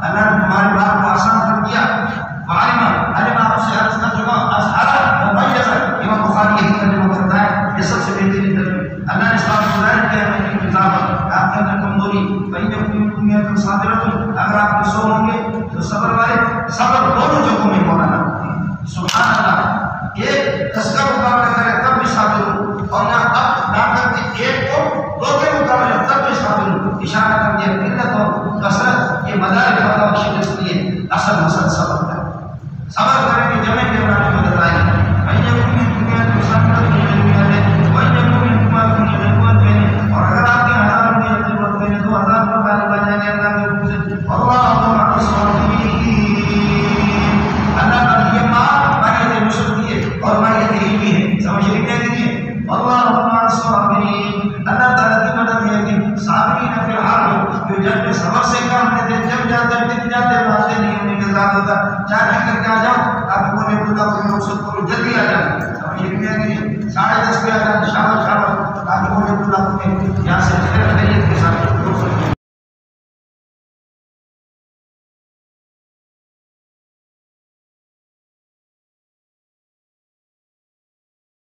S1: اللہ نے تمہارے بات کو آسان کر دیا. علم آپ سے عرض کر چکا اظہارا ممیزا امام بخاری یہی ترجمہ کرتا ہے یہ سب سے بہترین ترجمہ. اللہ نے صاحب ظاہر کیا ہے کہ انتظام آپ کے اندر کمزوری بھائی صابرۃ، اگر آپ 100 ہوں گے تو صبر والے صبر دونوں جگہوں میں مولانا سبحان اللہ. ایک 10 کا مقابلہ کرے تب بھی صابر ہوں، اور نہ اب نہ کر کے ایک کو 2 کے مقابلے تب بھی صابر ہوں. اشارہ کر دیا قلت اور کثرت یہ مدار فتح و شکست لیے اصل حسن صبر ہے. صبر کریں کہ جمع کے بنانے میں مدد آئے گی. اور اگر آپ کے 1000 روپئے کی ضرورت پڑے 2000 روپئے بن جائیں گے اللہ کے حکم سے. اللہ کا یہ ماں مائیت نصرت ہے اور مائیت علمی ہے، سمجھ لکھنے دیجیے اللہ تعالیٰ کی مدد ہے کہ صابرین فی الحال جو جب میں صبر سے کام لیتے جب جاتے ٹک جاتے باتیں نہیں ہونے کے ساتھ ہوتا چاہے کر کے آ جاؤ آپ کو نے بولا کوئی مقصد کو جلدی آ جاؤ. سمجھ لکھنے دیجیے 10:30 پہ آ جاؤ